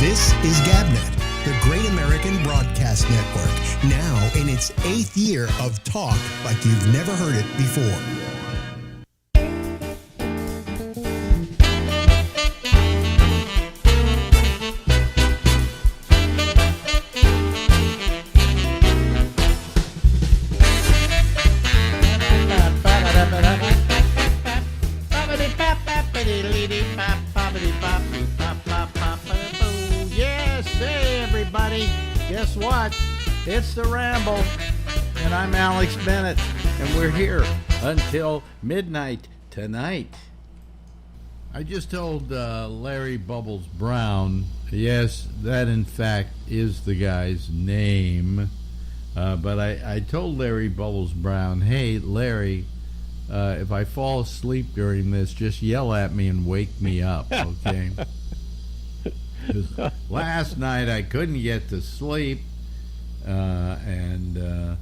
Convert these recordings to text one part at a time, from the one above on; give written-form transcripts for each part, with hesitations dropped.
This is GabNet, the Great American Broadcast Network, now in its 8th year of talk like you've never heard it before. Guess what? It's the Ramble, and I'm Alex Bennett, and we're here until midnight tonight. I just told Larry Bubbles Brown, yes, that in fact is the guy's name, but I told Larry Bubbles Brown, hey, Larry, if I fall asleep during this, just yell at me and wake me up, okay? Last night I couldn't get to sleep, and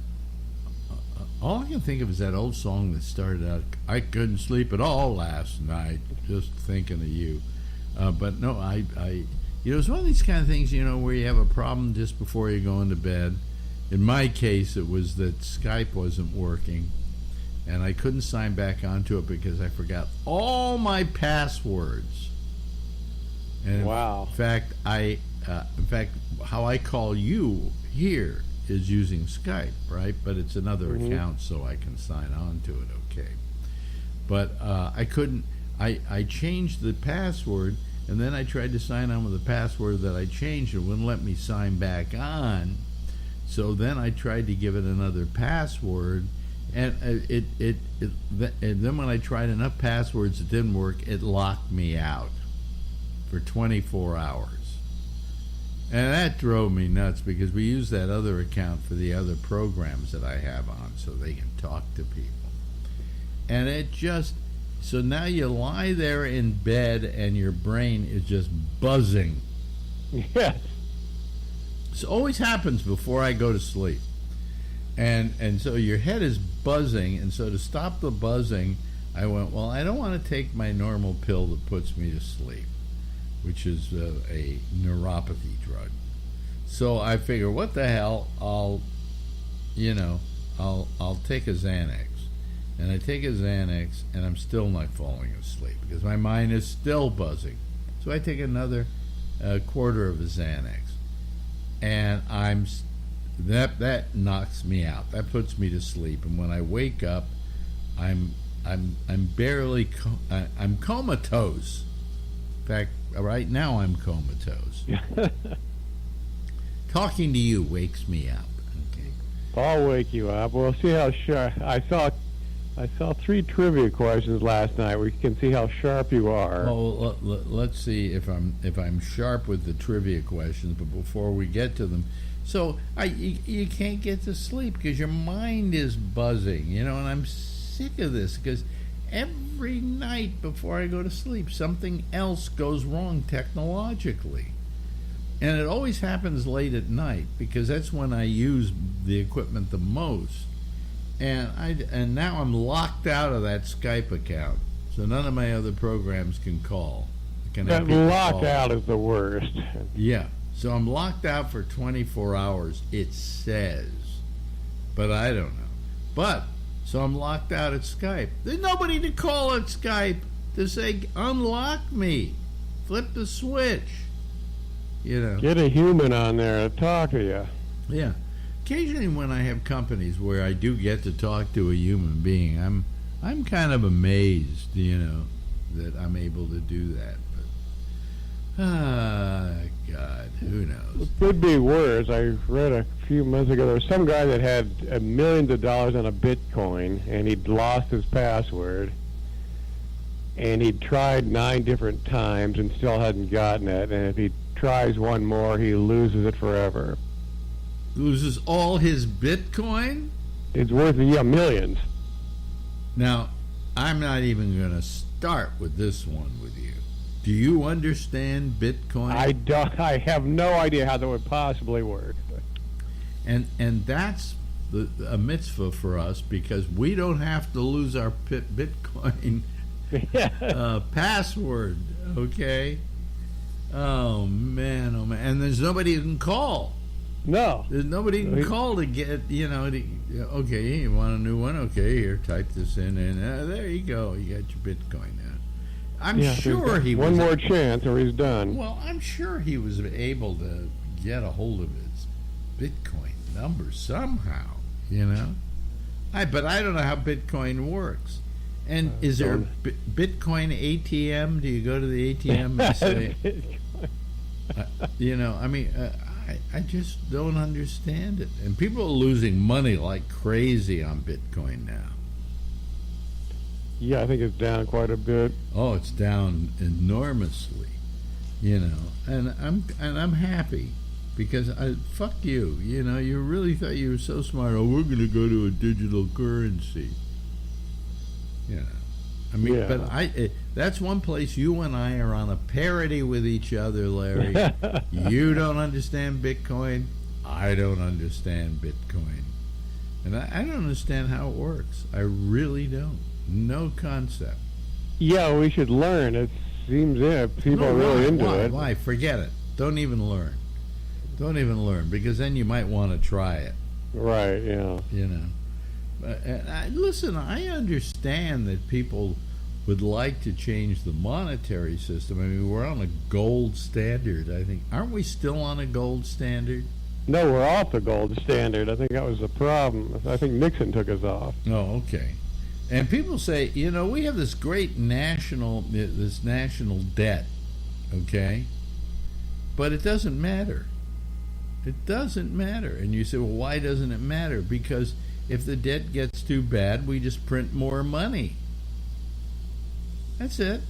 all I can think of is that old song that started out, I couldn't sleep at all last night, just thinking of you. But no, I it's one of these kind of things, where you have a problem just before you go into bed. In my case, it was that Skype wasn't working, and I couldn't sign back onto it because I forgot all my passwords. And wow. In fact, how I call you here is using Skype, right? But it's another account, so I can sign on to it, okay? But I couldn't. I changed the password, and then I tried to sign on with the password that I changed. It wouldn't let me sign back on. So then I tried to give it another password, and and then when I tried enough passwords, it didn't work. It locked me out for 24 hours. And that drove me nuts because we use that other account for the other programs that I have on so they can talk to people. And it just, so now you lie there in bed and your brain is just buzzing. Yes. This always happens before I go to sleep. And so your head is buzzing, and so to stop the buzzing, I went, well, I don't want to take my normal pill that puts me to sleep, which is a neuropathy drug. So I figure, what the hell? I'll take a Xanax, and I take a Xanax, and I'm still not falling asleep because my mind is still buzzing. So I take another quarter of a Xanax, and that knocks me out. That puts me to sleep, and when I wake up, I'm barely I'm comatose. In fact, right now I'm comatose. Talking to you wakes me up. Okay. I'll wake you up. We'll see how sharp. I saw 3 trivia questions last night. We can see how sharp you are. Well, let's see if I'm sharp with the trivia questions. But before we get to them, so you can't get to sleep because your mind is buzzing. And I'm sick of this because every night before I go to sleep, something else goes wrong technologically. And it always happens late at night because that's when I use the equipment the most. And now I'm locked out of that Skype account, so none of my other programs can call. That lockout is the worst. Yeah, so I'm locked out for 24 hours, it says. But I don't know. But so I'm locked out at Skype. There's nobody to call at Skype to say, unlock me. Flip the switch. Get a human on there to talk to you. Yeah. Occasionally when I have companies where I do get to talk to a human being, I'm kind of amazed, that I'm able to do that. But, God, who knows? It could be worse. I read a few months ago there was some guy that had millions of dollars on a Bitcoin, and he'd lost his password, and he'd tried 9 different times and still hadn't gotten it, and if he tries one more, he loses it forever. Loses all his Bitcoin? It's worth, millions. Now, I'm not even going to start with this one with you. Do you understand Bitcoin? I have no idea how that would possibly work. And that's a mitzvah for us because we don't have to lose our Bitcoin password, okay? Oh man, oh man! And there's nobody who can call. No. There's nobody who can call to get, okay, you want a new one? Okay, here, type this in, and there you go. You got your Bitcoin now. I'm sure he was... One more chance or he's done. Well, I'm sure he was able to get a hold of his Bitcoin number somehow, But I don't know how Bitcoin works. And is there a Bitcoin ATM? Do you go to the ATM and say... I just don't understand it. And people are losing money like crazy on Bitcoin now. Yeah, I think it's down quite a bit. Oh, it's down enormously, and I'm happy because fuck you, you really thought you were so smart. Oh, we're going to go to a digital currency. But that's one place you and I are on a parity with each other, Larry. You don't understand Bitcoin. I don't understand Bitcoin. And I don't understand how it works. I really don't. No concept. Yeah, we should learn. It seems people are really into it. Why? Forget it. Don't even learn. Because then you might want to try it. Right, yeah. Listen, I understand that people would like to change the monetary system. I mean, we're on a gold standard, I think. Aren't we still on a gold standard? No, we're off the gold standard. I think that was the problem. I think Nixon took us off. Oh, okay. And people say, we have this great national debt, okay? But it doesn't matter. It doesn't matter. And you say, well, why doesn't it matter? Because if the debt gets too bad, we just print more money. That's it.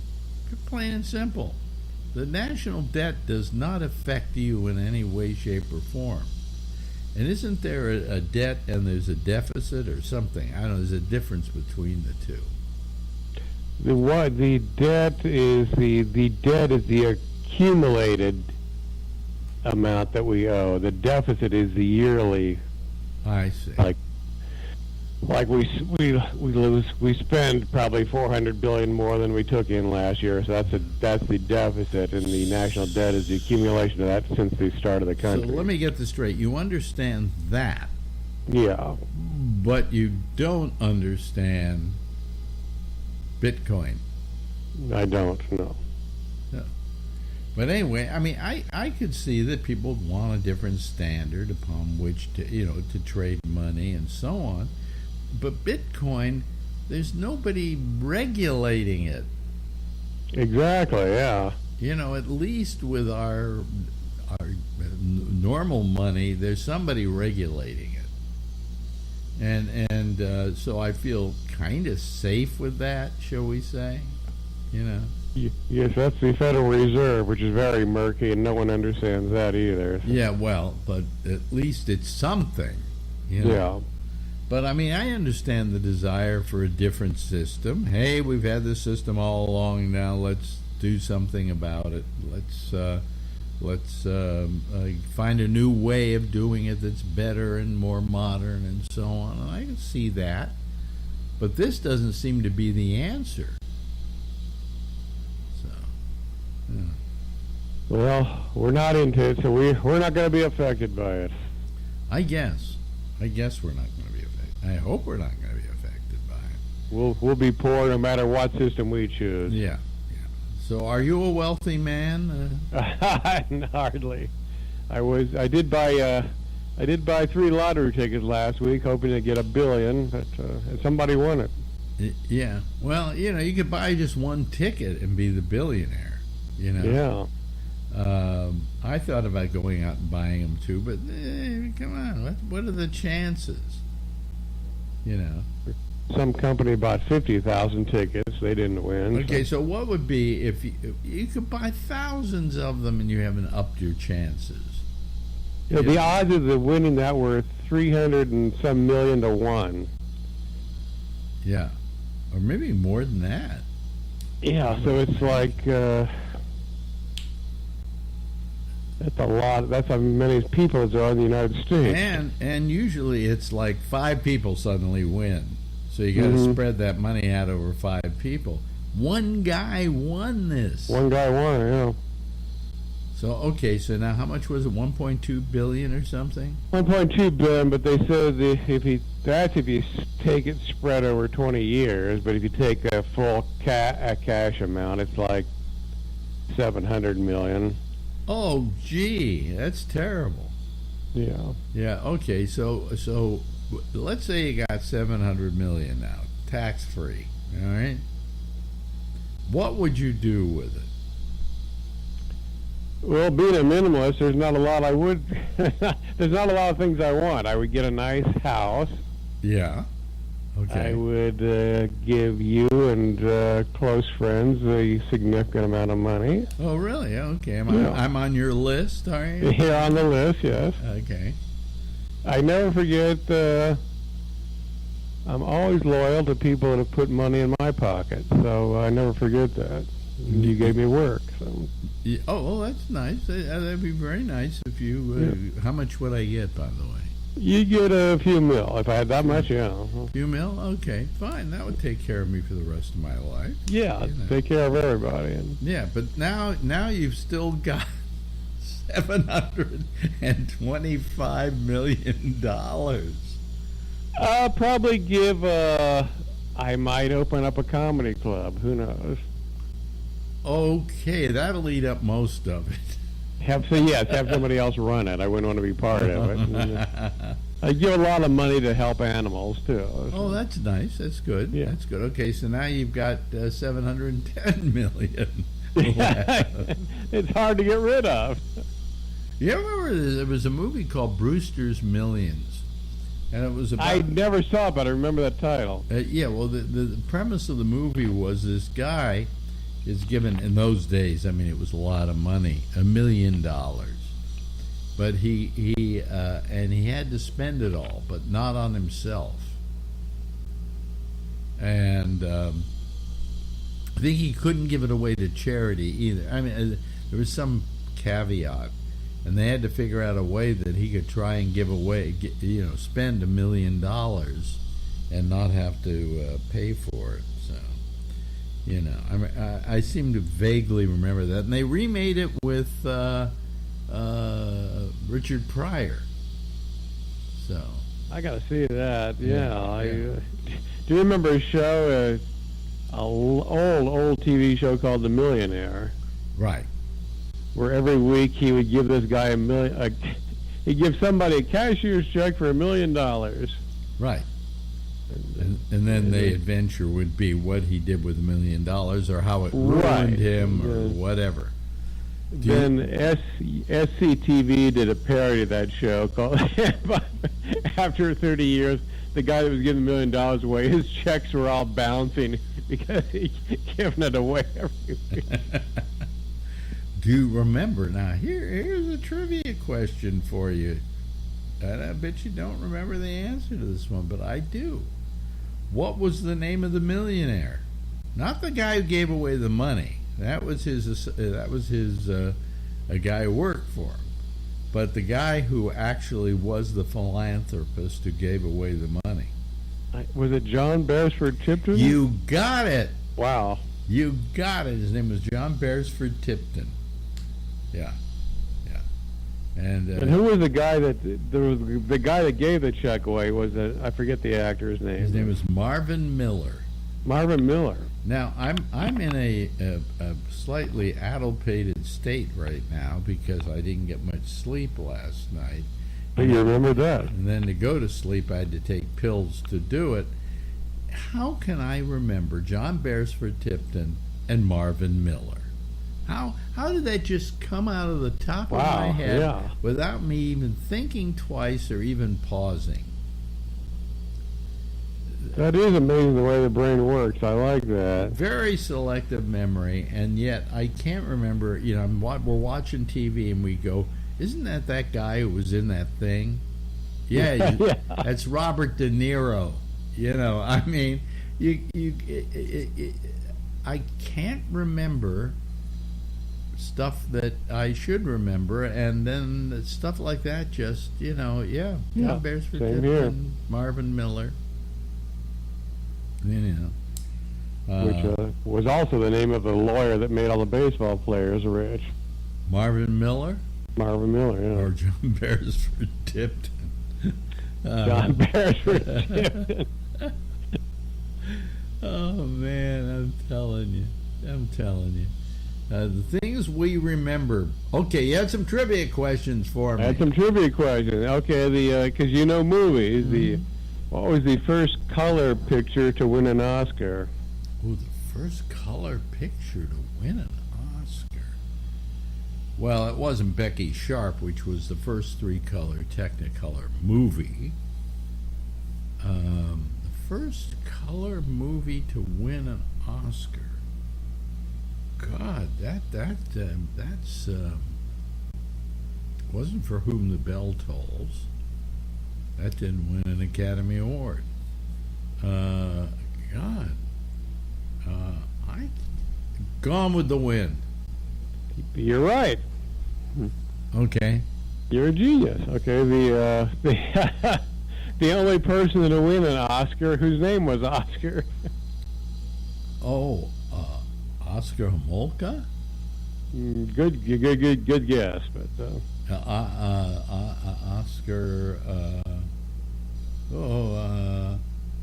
Plain and simple. The national debt does not affect you in any way, shape, or form. And isn't there a debt and there's a deficit or something? I don't know. There's a difference between the two. The debt is the accumulated amount that we owe. The deficit is the yearly. I see. Like we spend probably $400 billion more than we took in last year. So that's the deficit, and the national debt is the accumulation of that since the start of the country. So let me get this straight. You understand that? Yeah. But you don't understand Bitcoin. I don't know. No. But anyway, I mean, I could see that people want a different standard upon which to trade money and so on. But Bitcoin, there's nobody regulating it. Exactly, yeah. At least with our normal money, there's somebody regulating it. And so I feel kind of safe with that, shall we say? Yes, that's the Federal Reserve, which is very murky, and no one understands that either. Yeah, well, but at least it's something. Yeah. But, I mean, I understand the desire for a different system. Hey, we've had this system all along now. Let's do something about it. Let's find a new way of doing it that's better and more modern and so on. And I can see that. But this doesn't seem to be the answer. So, yeah. Well, we're not into it, so we're not going to be affected by it. I guess we're not going to be affected. I hope we're not going to be affected by it. We'll be poor no matter what system we choose. Yeah. So, are you a wealthy man? Hardly. I did buy 3 lottery tickets last week, hoping to get $1 billion, but somebody won it. Yeah. Well, you could buy just one ticket and be the billionaire. Yeah. I thought about going out and buying them too, but come on, what are the chances? Some company bought 50,000 tickets. They didn't win. Okay, so what would be if you could buy thousands of them and you haven't upped your chances? Yeah, the odds of winning that were 300 and some million to 1. Yeah, or maybe more than that. Yeah, so it's like that's a lot. That's how many people as there are in the United States. And usually it's like 5 people suddenly win. So you got to spread that money out over 5 people. One guy won this. One guy won, yeah. So okay, so now how much was it? 1.2 billion or something? 1.2 billion, but they said if you take it spread over 20 years, but if you take a full cash amount, it's like 700 million. Oh, gee, that's terrible. Yeah. Yeah. Okay. So let's say you got 700 million now, tax free. All right. What would you do with it? Well, being a minimalist, there's not a lot I would. There's not a lot of things I want. I would get a nice house. Yeah. Okay. I would give you and close friends a significant amount of money. Oh, really? Okay. I'm on your list, are you? You're on the list, yes. Okay. I never forget. I'm always loyal to people that have put money in my pocket, so I never forget that. You gave me work, so. Yeah. Oh, well, that's nice. That'd be very nice if you. How much would I get, by the way? You get a few mil. If I had that much, yeah. Few mil? Okay, fine. That would take care of me for the rest of my life. Yeah, take care of everybody. Yeah, but now you've still got $725 million. I'll probably give. I might open up a comedy club. Who knows? Okay, that'll eat up most of it. Have somebody else run it. I wouldn't want to be part of it. I give a lot of money to help animals too. Oh, that's nice. That's good. Yeah. That's good. Okay, so now you've got 710 million. It's hard to get rid of. You remember there was a movie called Brewster's Millions, and it was about. I never saw it, but I remember that title. Yeah, well, the premise of the movie was this guy is given, in those days, I mean, it was a lot of money, $1 million, but he had to spend it all, but not on himself. And I think he couldn't give it away to charity either. I mean, there was some caveat, and they had to figure out a way that he could try and give away, spend $1 million and not have to pay for it. So, I seem to vaguely remember that, and they remade it with Richard Pryor. So I gotta see that. Yeah. Do you remember a show, an old TV show called The Millionaire? Right. Where every week he would give this guy $1 million. He'd give somebody a cashier's check for $1 million. Right. And then the adventure would be what he did with $1 million, or how it ruined him, or whatever. Then SCTV did a parody of that show called. After 30 years, the guy that was giving $1 million away, his checks were all bouncing because he'd given it away every week. Do you remember? Now, here's a trivia question for you. And I bet you don't remember the answer to this one, but I do. What was the name of the millionaire? Not the guy who gave away the money. That was his. A guy who worked for him. But the guy who actually was the philanthropist who gave away the money. Was it John Beresford Tipton? You got it. Wow. You got it. His name was John Beresford Tipton. Yeah. And who was the guy the guy that gave the check away? I forget the actor's name. His name was Marvin Miller. Marvin Miller. Now I'm in a slightly addlepated state right now because I didn't get much sleep last night. Oh, you remember that? And then to go to sleep, I had to take pills to do it. How can I remember John Beresford Tipton and Marvin Miller? How did that just come out of the top of my head without me even thinking twice or even pausing? That is amazing the way the brain works. I like that. Very selective memory, and yet I can't remember. We're watching TV and we go, "Isn't that guy who was in that thing?" Yeah, that's Robert De Niro. I mean, I can't remember stuff that I should remember, and then stuff like that just, John Beresford Tipton, Marvin Miller, which was also the name of the lawyer that made all the baseball players rich. Marvin Miller? Marvin Miller, yeah. Or John Beresford Tipton? John Beresford Tipton. Oh, man, I'm telling you. The things we remember. Okay, you had some trivia questions for me. I had some trivia questions. Okay, because you know movies. Mm-hmm. What was the first color picture to win an Oscar? Oh, the first color picture to win an Oscar. Well, it wasn't Becky Sharp, which was the first 3-color Technicolor movie. The first color movie to win an Oscar. God, that's wasn't For Whom the Bell Tolls. That didn't win an Academy Award. God, I Gone with the Wind. You're right. Okay. You're a genius. Okay, the only person to win an Oscar whose name was Oscar. Oh, Oscar Homolka? Good guess, but Oscar.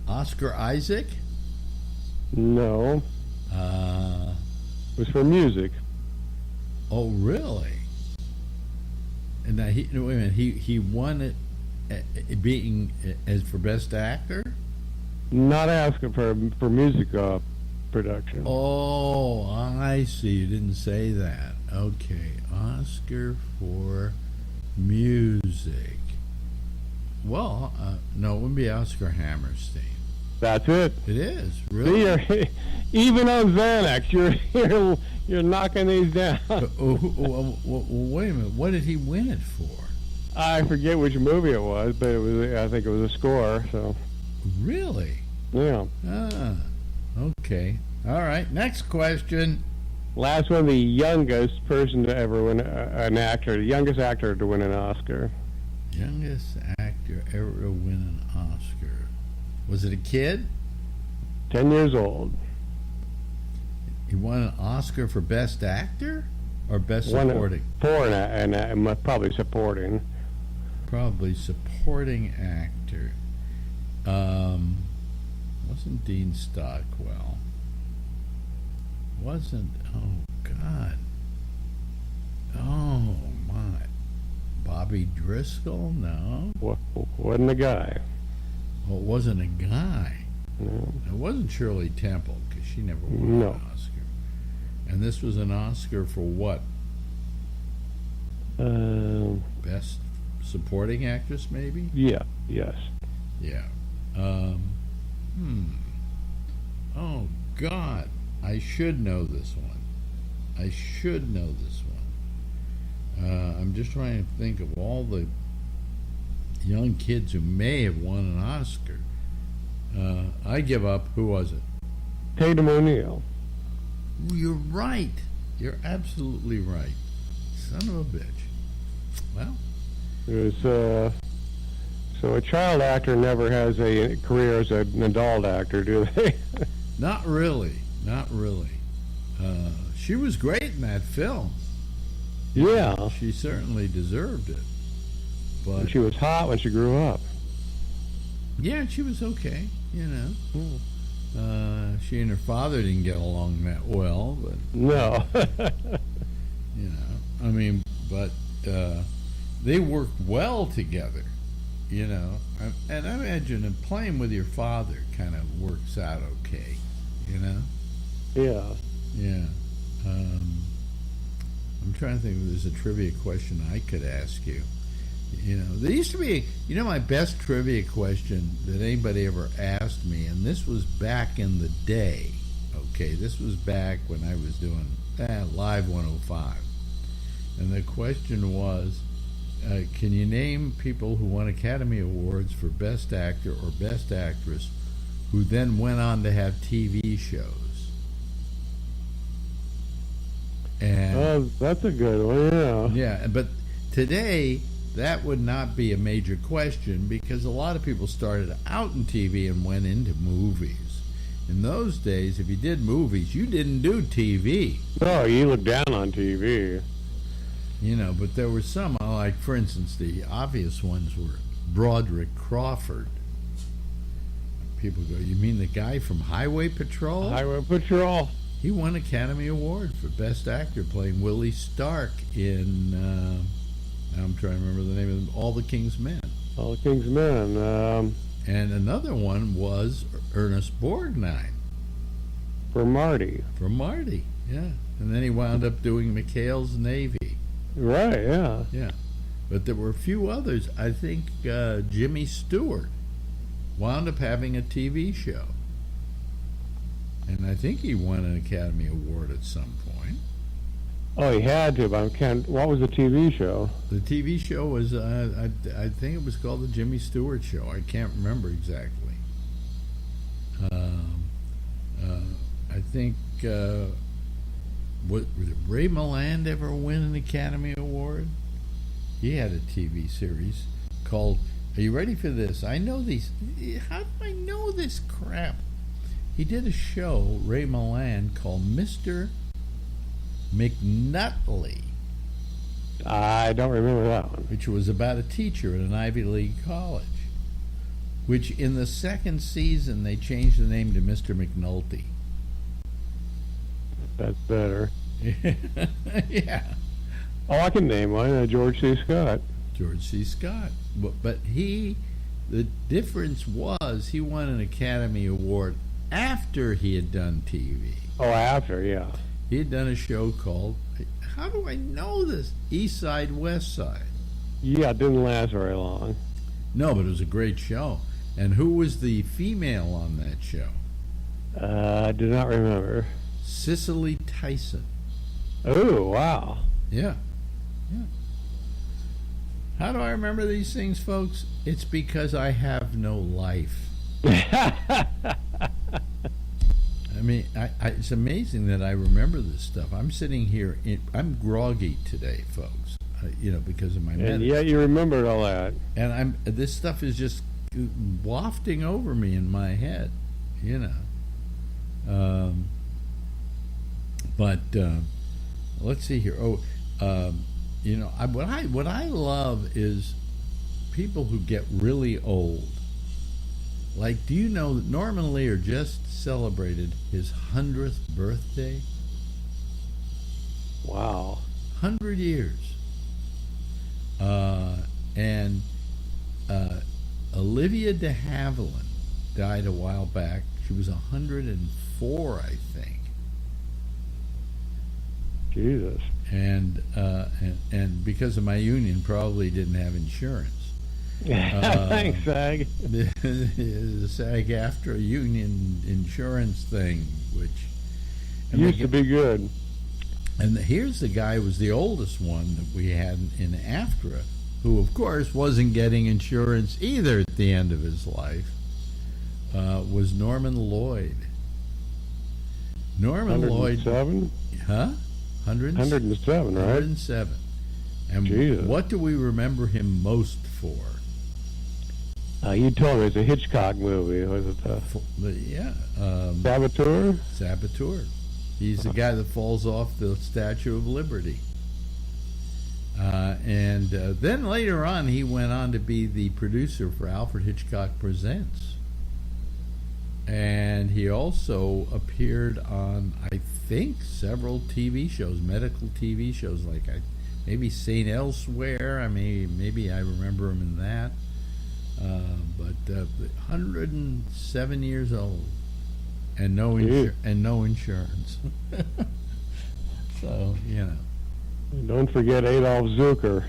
Oscar Isaac? no. It was for music. Oh, really? And now wait a minute. He won it being as for best actor. Not asking for music production. Oh, I see. You didn't say that. Okay, Oscar for music. Well, no, it wouldn't be Oscar Hammerstein. That's it. It is really. See, even on Xanax, you're knocking these down. Wait a minute. What did he win it for? I forget which movie it was, but I think it was a score. So. Really? Yeah. Ah. Okay. All right. Next question. Last one, the youngest person to ever win an actor, the youngest actor to win an Oscar. Youngest actor ever to win an Oscar. Was it a kid? 10 years old. He won an Oscar for Best Actor or Best Supporting? And probably supporting. Probably supporting actor. Wasn't Dean Stockwell. Wasn't, oh God. Oh my. Bobby Driscoll? No. Wasn't a guy. Well, it wasn't a guy. No. It wasn't Shirley Temple, because she never won an Oscar. And this was an Oscar for what? Best supporting actress, maybe? Yeah, yes. Yeah. Oh, God. I should know this one. I'm just trying to think of all the young kids who may have won an Oscar. I give up. Who was it? Tatum O'Neal. You're right. You're absolutely right. Son of a bitch. Well, It was, so a child actor never has a career as an adult actor, do they? not really. She was great in that film. Yeah. She certainly deserved it. But And she was hot when she grew up. yeah, she was okay, you know. She and her father didn't get along that well, but No. you know, I mean, but they worked well together, you know. And I imagine that playing with your father kind of works out okay, you know. Yeah. Yeah. I'm trying to think if there's a trivia question I could ask you. You know, there used to be, you know, my best trivia question that anybody ever asked me, and this was back in the day, okay? This was back when I was doing Live 105. And the question was, can you name people who won Academy Awards for Best Actor or Best Actress who then went on to have TV shows? And Oh, that's a good one, yeah. yeah, but today that would not be a major question because a lot of people started out in TV and went into movies. In those days, if you did movies, you didn't do TV. No, you look down on TV. But there were some, like, for instance, the obvious ones were Broderick Crawford. People go, you mean the guy from Highway Patrol? Highway Patrol. He won Academy Award for Best Actor playing Willie Stark in, I'm trying to remember the name of them, All the King's Men. All the King's Men. And another one was Ernest Borgnine. For Marty. For Marty, yeah. And then he wound up doing McHale's Navy. Right, yeah. Yeah. But there were a few others. I think Jimmy Stewart wound up having a TV show. And I think he won an Academy Award at some point. Oh, he had to, but I can't. What was the TV show? The TV show was, I think it was called The Jimmy Stewart Show. I can't remember exactly. I think, did Ray Milland ever win an Academy Award? He had a TV series called, are you ready for this? I know these, how do I know this crap? He did a show, Ray Milland, called Mr. McNutley. I don't remember that one. Which was about a teacher at an Ivy League college. Which in the second season they changed the name to Mr. McNulty. That's better. Yeah. Oh, I can name one. George C. Scott. George C. Scott. But the difference was he won an Academy Award after he had done TV. Oh, after, yeah. He had done a show called, how do I know this? East Side, West Side. Yeah, it didn't last very long. No, but it was a great show. And who was the female on that show? I do not remember. Cicely Tyson. Oh, wow. Yeah. Yeah. How do I remember these things, folks? It's because I have no life. I mean, it's amazing that I remember this stuff. I'm sitting here, I'm groggy today, folks, because of my medicine. And yet you remembered all that. And this stuff is just wafting over me in my head, But let's see here. What I love is people who get really old. Like, do you know that Norman Lear just celebrated his 100th birthday? Wow. 100 years. And Olivia de Havilland died a while back. She was 104, I think. Jesus. And because of my union, probably didn't have insurance. Thanks, SAG. The SAG-AFTRA union insurance thing, which used to be good. And here's the guy who was the oldest one that we had in AFTRA, who, of course, wasn't getting insurance either at the end of his life, was Norman Lloyd. Norman 107? Lloyd... Huh? 107, right? 107. And Jesus. What do we remember him most for? You told me it's a Hitchcock movie. Was it Saboteur? Saboteur. He's the guy that falls off the Statue of Liberty. And then later on, he went on to be the producer for Alfred Hitchcock Presents. And he also appeared on, I think, several TV shows, medical TV shows, like maybe St. Elsewhere. Maybe I remember him in that. But 107 years old, and no insurance. So Don't forget Adolf Zucker.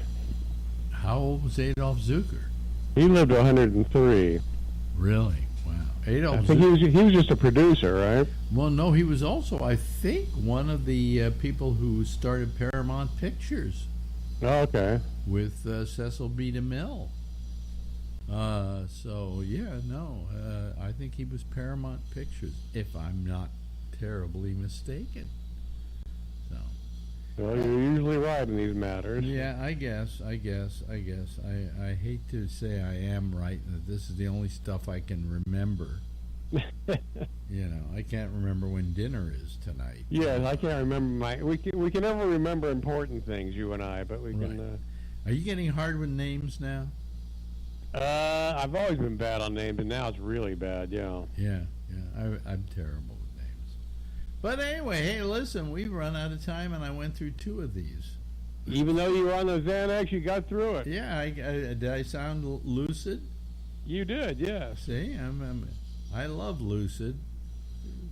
How old was Adolf Zucker? He lived to 103. Really? Wow. Adolf. I think he was just a producer, right? Well, no, he was also, I think, one of the people who started Paramount Pictures. Oh, okay. With Cecil B. DeMille. I think he was Paramount Pictures, if I'm not terribly mistaken. So. Well, you're usually right in these matters. Yeah, I guess. I hate to say I am right, and that this is the only stuff I can remember. You know, I can't remember when dinner is tonight. Yes, I can't remember we can never remember important things, you and I, but we can. Are you getting hard with names now? I've always been bad on names, and now it's really bad. Yeah. Yeah. I'm terrible with names. But anyway, hey, listen, we've run out of time, and I went through 2 of these. Even though you were on the Xanax, you got through it. Yeah, did I sound lucid? You did, yes. See, I love lucid.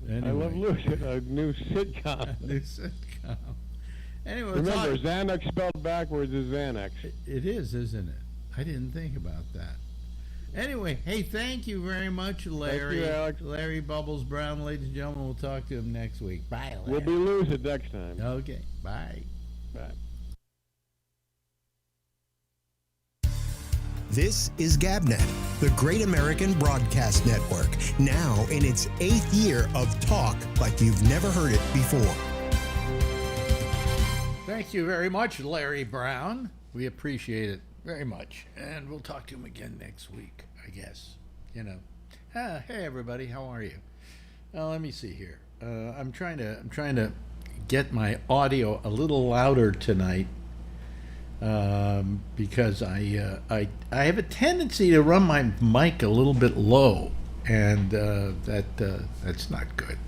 Anyway. I love Lucid, a new sitcom. New sitcom. Anyway, remember, Xanax spelled backwards is Xanax. It is, isn't it? I didn't think about that. Anyway, hey, thank you very much, Larry. Thank you, Alex. Larry Bubbles Brown, ladies and gentlemen. We'll talk to him next week. Bye, Larry. We'll be lucid next time. Okay, bye. Bye. This is GabNet, the Great American Broadcast Network, now in its 8th year of talk like you've never heard it before. Thank you very much, Larry Brown. We appreciate it very much. And we'll talk to him again next week, I guess. You know. Hey, everybody. How are you? Let me see here. I'm trying to get my audio a little louder tonight. Because I have a tendency to run my mic a little bit low, and that's not good.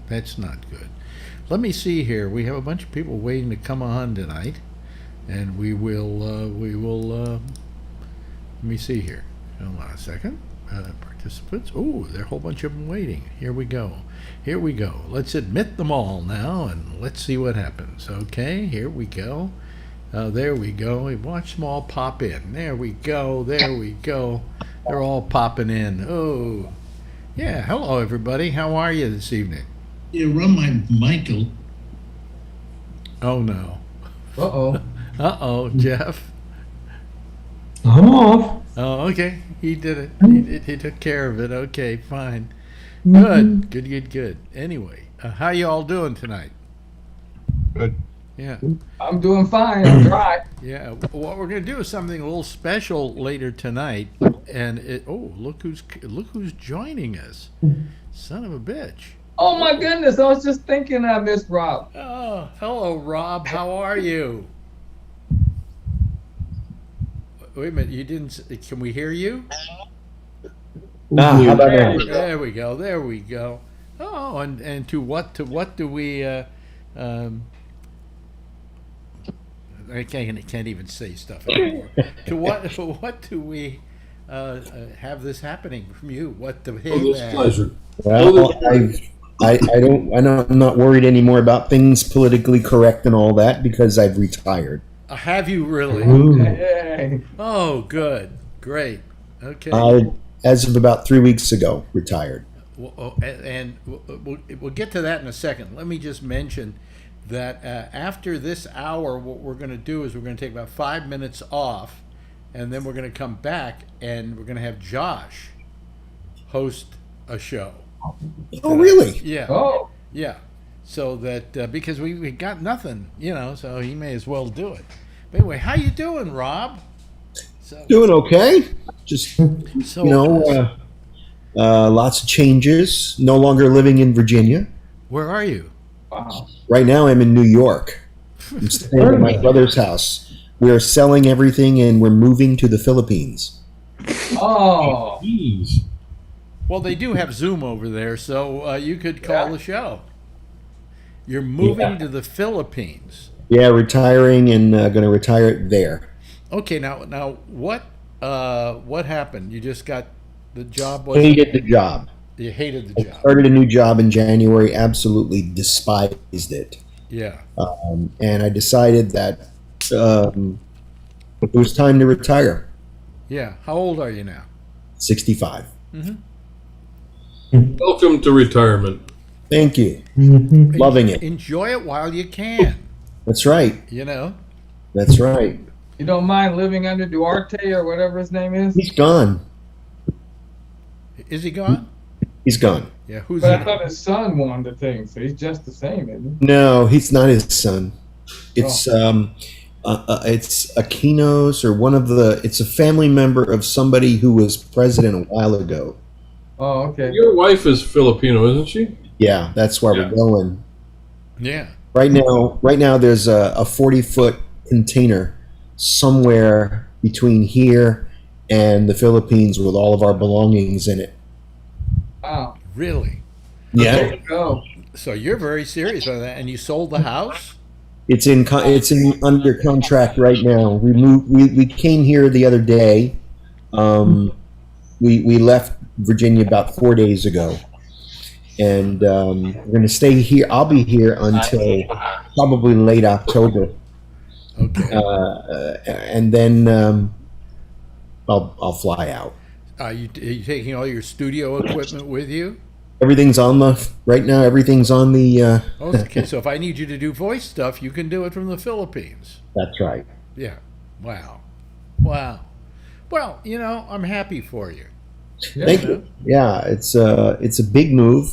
That's not good. Let me see here. We have a bunch of people waiting to come on tonight, and we will. Let me see here. Hold on a second. Participants. Oh, there are a whole bunch of them waiting. Here we go. Let's admit them all now, and let's see what happens. Okay, here we go. There we go. Watch them all pop in. There we go. They're all popping in. Oh, yeah. Hello, everybody. How are you this evening? You run my Michael. Oh, no. Uh-oh. Jeff. I'm off. Oh, okay. He did it. He took care of it. Okay, fine. Good. Anyway, how you all doing tonight? Good. Yeah. I'm doing fine. I'm dry. Yeah. What we're going to do is something a little special later tonight, and look who's joining us. Son of a bitch. Oh my goodness! I was just thinking I missed Rob. Oh, hello, Rob. How are you? Wait a minute. You didn't. Can we hear you? How about that? There we go. Oh, and to what do we? I can't even say stuff anymore. To what do we have this happening from you? What the hell? It's pleasure. Well, I'm not worried anymore about things politically correct and all that because I've retired. Have you really? Hey. Oh, good, great, okay. As of about 3 weeks ago, retired. And we'll get to that in a second. Let me just mention that after this hour, what we're going to do is we're going to take about 5 minutes off, and then we're going to come back and we're going to have Josh host a show. Oh, really? Yeah. Oh. Yeah. So that because we got nothing, so he may as well do it. But anyway, how you doing, Rob? Doing okay. Just lots of changes. No longer living in Virginia. Where are you? Wow. Right now, I'm in New York. I'm staying at my brother's house. We're selling everything and we're moving to the Philippines. Oh. Jeez. Well, they do have Zoom over there, so you could call the show. You're moving to the Philippines. Yeah, retiring and going to retire there. Okay, now what happened? You just got the job? Hated the job. You hated the job. I started a new job in January, absolutely despised it. Yeah. And I decided that it was time to retire. Yeah. How old are you now? 65. Mm-hmm. Welcome to retirement. Thank you. Loving it. Enjoy it while you can. That's right. That's right. You don't mind living under Duarte or whatever his name is? He's gone. Is he gone? He's gone. Yeah, who's But I thought his son won the thing, so he's just the same, isn't he? No, he's not his son. It's it's Aquinos or it's a family member of somebody who was president a while ago. Oh, okay. Your wife is Filipino, isn't she? Yeah, that's where Yeah. we're going. Yeah. Right now, there's a 40-foot container somewhere between here and the Philippines with all of our belongings in it. Wow. Really? There you go. So you're very serious about that, and you sold the house? It's in under contract right now. We came here the other day. We left Virginia about 4 days ago, and we're going to stay here. I'll be here until probably late October, Okay. and then I'll fly out. Are you taking all your studio equipment with you? Everything's on the right now. Everything's on the. Okay, so if I need you to do voice stuff, you can do it from the Philippines. That's right. Yeah. Wow. Wow. Well, I'm happy for you. Thank you. Yeah, it's a big move.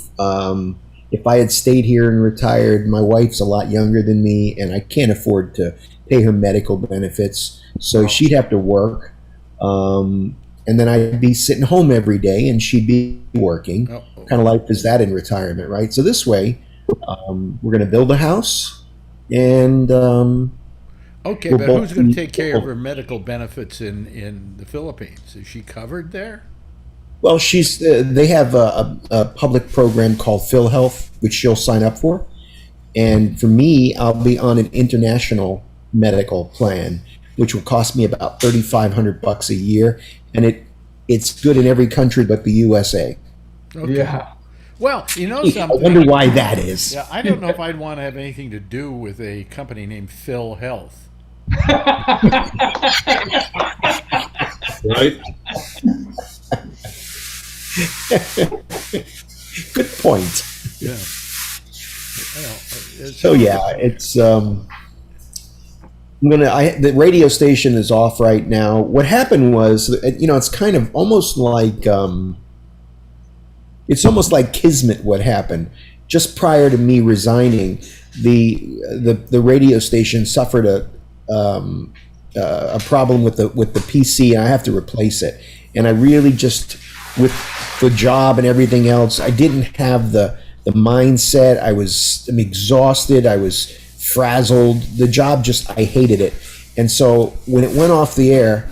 If I had stayed here and retired, my wife's a lot younger than me, and I can't afford to pay her medical benefits, so she'd have to work. And then I'd be sitting home every day, and she'd be working. Oh. What kind of life is that in retirement, right? So this way, we're going to build a house, and Okay, we'll but both who's going to be- take care of her medical benefits in the Philippines? Is she covered there? well, she's they have a public program called PhilHealth, which she'll sign up for, and for me, I'll be on an international medical plan, which will cost me about $3,500 a year, and it's good in every country but the USA. Okay. Yeah. Well, I something. wonder why that is. Yeah, I don't know if I'd want to have anything to do with a company named Phil Health. Right? Good point. Yeah. So yeah, it's the radio station is off right now. What happened was, it's kind of almost like it's almost like kismet. What happened just prior to me resigning, the radio station suffered a problem with the PC, and I have to replace it. And I really just, with the job and everything else, I didn't have the mindset. I'm exhausted. I was frazzled. The job I hated it. And so when it went off the air,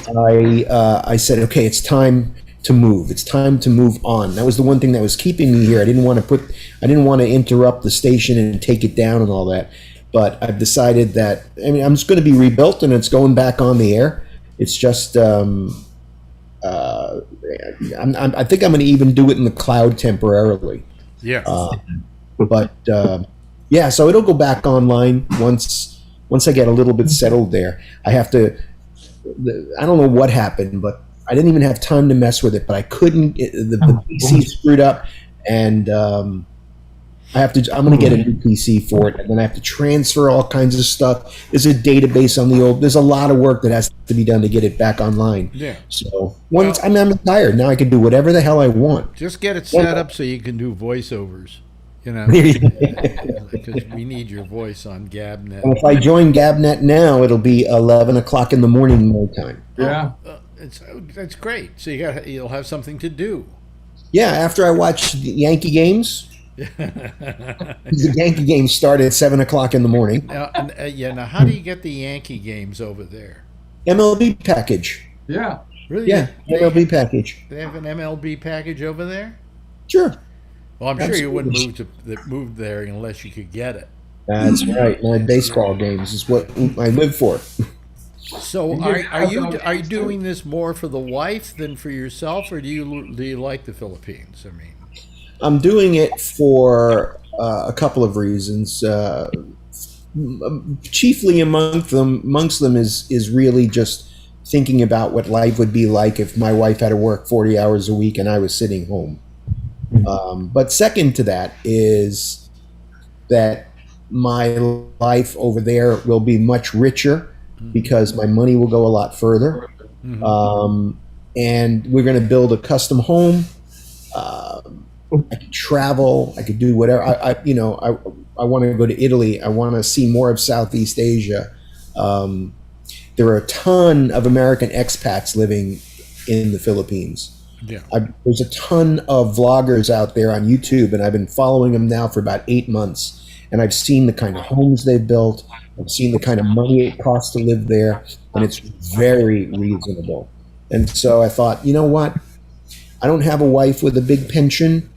I said, okay, it's time to move. It's time to move on. That was the one thing that was keeping me here. I didn't want to interrupt the station and take it down and all that. But I've decided that, I'm just going to be rebuilt, and it's going back on the air. It's just, I think I'm going to even do it in the cloud temporarily. Yeah. But yeah, so it'll go back online once I get a little bit settled there. I don't know what happened, but I didn't even have time to mess with it. But I couldn't. The PC screwed up, and I'm going to get a new PC for it, and then I have to transfer all kinds of stuff. There's a database on the old. There's a lot of work that has to be done to get it back online. Yeah. So once I'm retired, now I can do whatever the hell I want. Just get it set up so you can do voiceovers. Because we need your voice on GabNet. And if I join GabNet now, it'll be 11 o'clock in the morning my time. Yeah. That's great. So you'll have something to do. Yeah, after I watch the Yankee games. The Yankee games start at 7 o'clock in the morning. Now, now how do you get the Yankee games over there? MLB package. Yeah. Really? Yeah, MLB package. They have an MLB package over there? Sure. Well, I'm sure you Absolutely. wouldn't move there unless you could get it. That's right. My baseball games is what I live for. So are you doing this more for the wife than for yourself, or do you like the Philippines? I mean, I'm doing it for a couple of reasons. Chiefly amongst them is really just thinking about what life would be like if my wife had to work 40 hours a week and I was sitting home. But second to that is that my life over there will be much richer because my money will go a lot further. And we're going to build a custom home. I could travel. I could do whatever. I want to go to Italy. I want to see more of Southeast Asia. There are a ton of American expats living in the Philippines. Yeah. There's a ton of vloggers out there on YouTube, and I've been following them now for about 8 months. And I've seen the kind of homes they've built. I've seen the kind of money it costs to live there, and it's very reasonable. And so I thought, you know what? I don't have a wife with a big pension.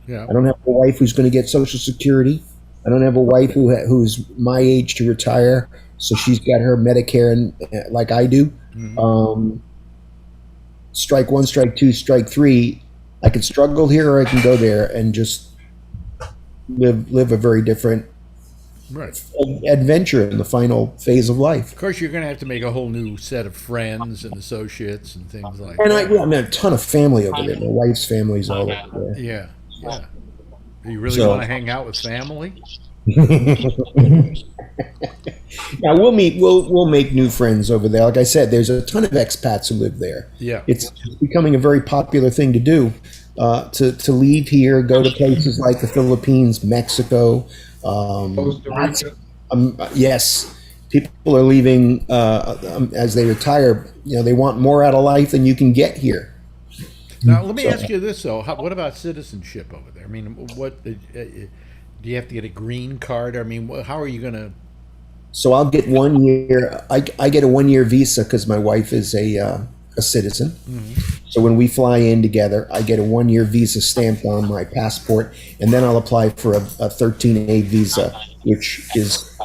Yeah. I don't have a wife who's going to get Social Security. I don't have a wife who's my age to retire, so she's got her Medicare and like I do. Strike one, strike two, strike three. I could struggle here, or I can go there and just live a very different adventure in the final phase of life. Of course, you're going to have to make a whole new set of friends and associates and things like And that. I mean, a ton of family over there. My wife's family's all over there. Yeah, yeah. Do you really So- want to hang out with family? Now we'll meet. We'll make new friends over there. Like I said, there's a ton of expats who live there. Yeah. It's becoming a very popular thing to do. To leave here, go to places like the Philippines, Mexico. Costa Rica. Yes, people are leaving as they retire. You know, they want more out of life than you can get here. Now, let me ask you this, though. What about citizenship over there? I mean, what do you have to get a green card? I mean, how are you going to? So I'll get 1 year. I get a 1 year visa because my wife is a citizen. So when we fly in together, I get a 1 year visa stamped on my passport, and then I'll apply for a 13A visa, which is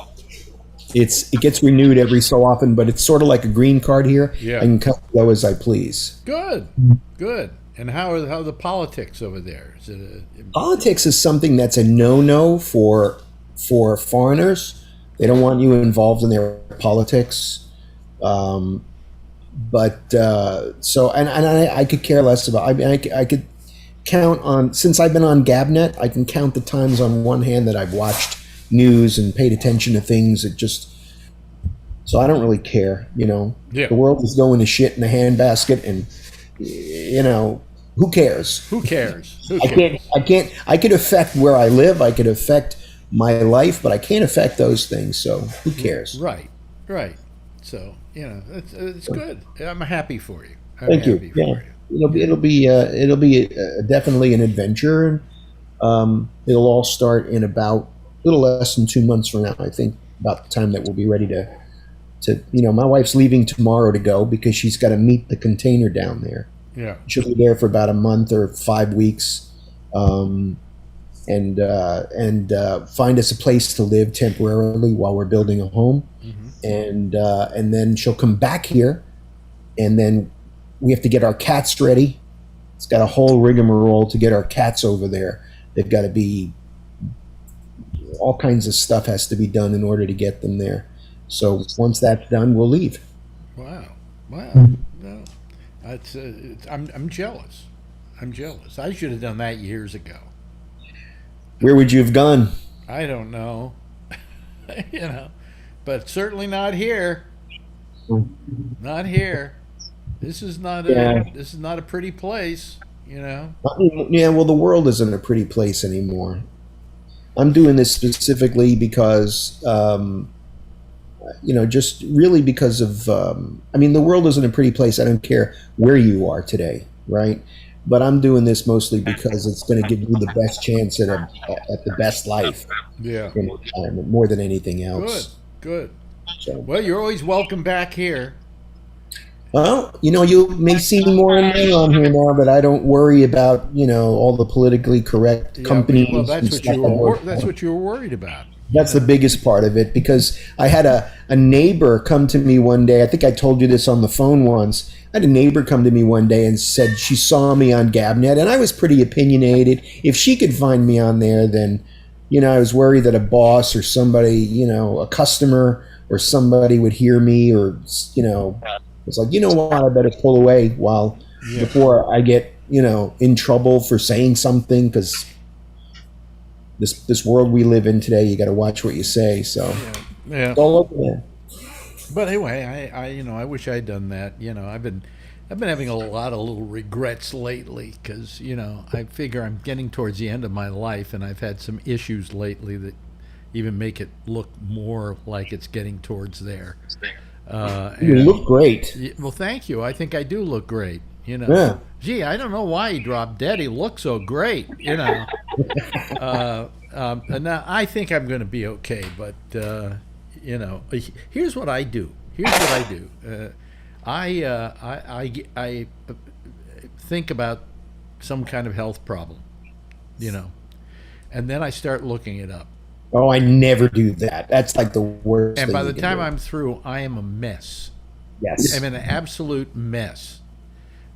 it gets renewed every so often, but it's sort of like a green card here. Yeah. I can come and go as I please. Good, good. And how are the politics over there? Is it Politics is something that's a no-no for foreigners. They don't want you involved in their politics. I could care less about. I mean, I could count on, since I've been on Gabnet, I can count the times on one hand that I've watched news and paid attention to things. So I don't really care. You know, Yeah. The world is going to shit in a handbasket, and who cares? Who cares? Who I cares? I could affect where I live. I could affect my life, but I can't affect those things. So who cares? Right, right. So it's good. I'm happy for you. Thank you. Yeah, it'll be definitely an adventure, and it'll all start in about a little less than 2 months from now. I think about the time that we'll be ready to. My wife's leaving tomorrow to go because she's got to meet the container down there. Yeah. She'll be there for about a month or 5 weeks, and find us a place to live temporarily while we're building a home, and then she'll come back here, and then we have to get our cats ready. It's got a whole rigmarole to get our cats over there. They've got to be all kinds of stuff has to be done in order to get them there. So once that's done, we'll leave. Wow. No, I'm jealous. I'm jealous. I should have done that years ago. Where would you have gone? I don't know. But certainly not here. Not here. This is not a pretty place, Yeah, well, the world isn't a pretty place anymore. I'm doing this specifically because, just really because of, the world isn't a pretty place. I don't care where you are today, right? But I'm doing this mostly because it's going to give you the best chance at the best life. Yeah. In retirement, more than anything else. Good. So, Well, you're always welcome back here. well, you may see me more and more on here now that I don't worry about, all the politically correct Yeah, companies. well, that's and what stuff you like were. that. That's what you were worried about. That's the biggest part of it, because I had a neighbor come to me one day. I think I told you this on the phone once. I had a neighbor come to me one day and said she saw me on Gabnet, and I was pretty opinionated. If she could find me on there, then, I was worried that a boss or somebody, a customer or somebody would hear me, or, it's like, what, I better pull away before I get, in trouble for saying something, because this world we live in today, you got to watch what you say. So Yeah. it's all over there. But anyway, I wish I'd done that. I've been having a lot of little regrets lately because I figure I'm getting towards the end of my life, and I've had some issues lately that even make it look more like it's getting towards there. You look great. Well, thank you. I think I do look great. You know, Yeah. gee, I don't know why he dropped dead. He looked so great. You know. And now I think I'm going to be okay, but you know, here's what I do. I think about some kind of health problem, you know, and then I start looking it up. Oh, I never do that. That's like the worst. And thing by you the can time do. I'm through, I am a mess. Yes. I'm an absolute mess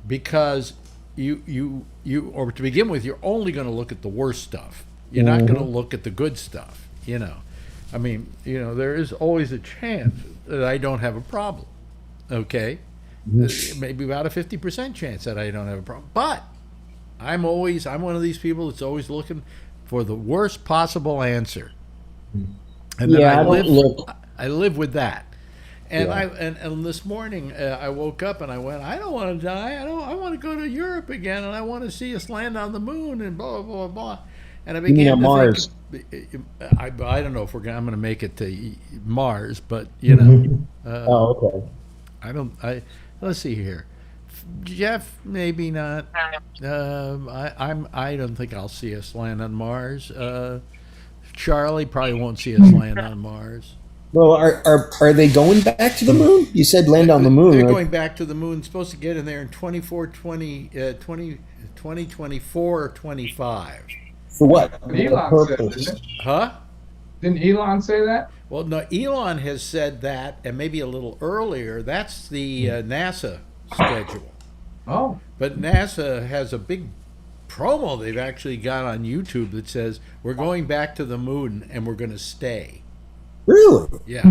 because you or to begin with, you're only going to look at the worst stuff. You're not going to look at the good stuff, you know. I mean, you know, there is always a chance that I don't have a problem, okay? Maybe about a 50% chance that I don't have a problem. But I'm one of these people that's always looking for the worst possible answer. And then Yeah, I live with that. And Yeah. and this morning I woke up and I went, I don't want to die. I want to go to Europe again, and I want to see us land on the moon and blah blah blah. And I mean began on to Mars? think, I don't know if I'm going to make it to Mars, but you know, Oh, okay. let's see here, Jeff, maybe not. I don't think I'll see us land on Mars. Charlie probably won't see us land on Mars. Well, are they going back to the moon? You said land on the moon. They're right? going back to the moon. Supposed to get in there in 2024 or 25. For what? Elon said, Purpose. didn't it? Huh? Didn't Elon say that? Well, no, Elon has said that, and maybe a little earlier. That's the NASA schedule. Oh, But NASA has a big promo they've actually got on YouTube that says, we're going back to the moon and we're going to stay. Really? Yeah.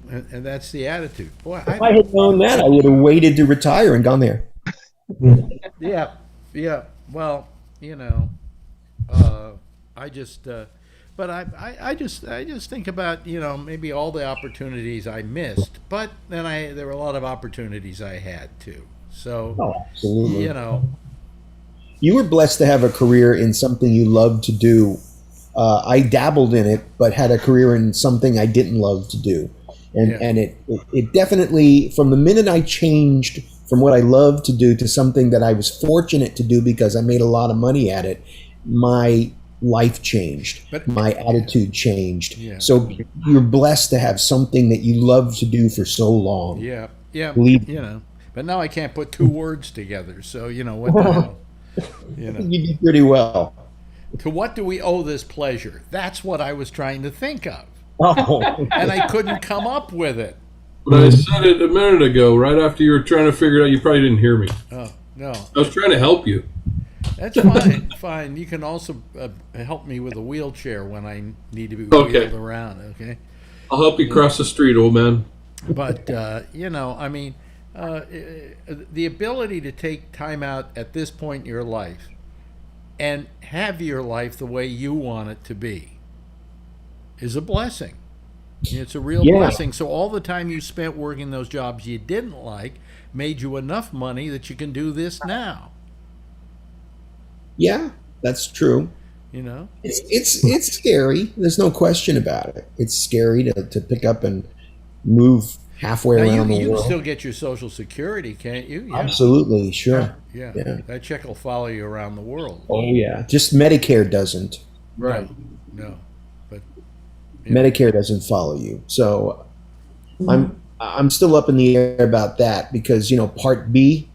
And that's the attitude. Boy, If I had known that, I would have waited to retire and gone there. yeah. Well, you know, I just, but I just think about, you know, maybe all the opportunities I missed, but then there were a lot of opportunities I had too. So, Oh, absolutely. you know, You were blessed to have a career in something you loved to do. I dabbled in it, but had a career in something I didn't love to do. And it definitely, from the minute I changed from what I loved to do to something that I was fortunate to do because I made a lot of money at it, my life changed. My attitude changed. Yeah. So you're blessed to have something that you love to do for so long. yeah, Believe- you know, but now I can't put two words together. So, you know, what the hell? You know, You did pretty well. to what do we owe this pleasure? That's what I was trying to think of. Oh, And I couldn't come up with it. But I said it a minute ago, right after you were trying to figure it out. You probably didn't hear me. Oh, no. I was trying to help you. That's fine. Fine. You can also help me with a wheelchair when I need to be Okay. wheeled around, okay? I'll help you cross the street, old man. But, you know, I mean, the ability to take time out at this point in your life and have your life the way you want it to be is a blessing. It's a real Yeah. blessing. So all the time you spent working those jobs you didn't like made you enough money that you can do this now, yeah, that's true. you know? It's scary. There's no question about it. It's scary to pick up and move halfway Now, around you the can world. still get your Social Security, can't you? Yeah. Absolutely, sure. Yeah. Yeah. That check will follow you around the world. Oh yeah, just Medicare doesn't. right. No. But Medicare doesn't follow you. So I'm still up in the air about that because Part B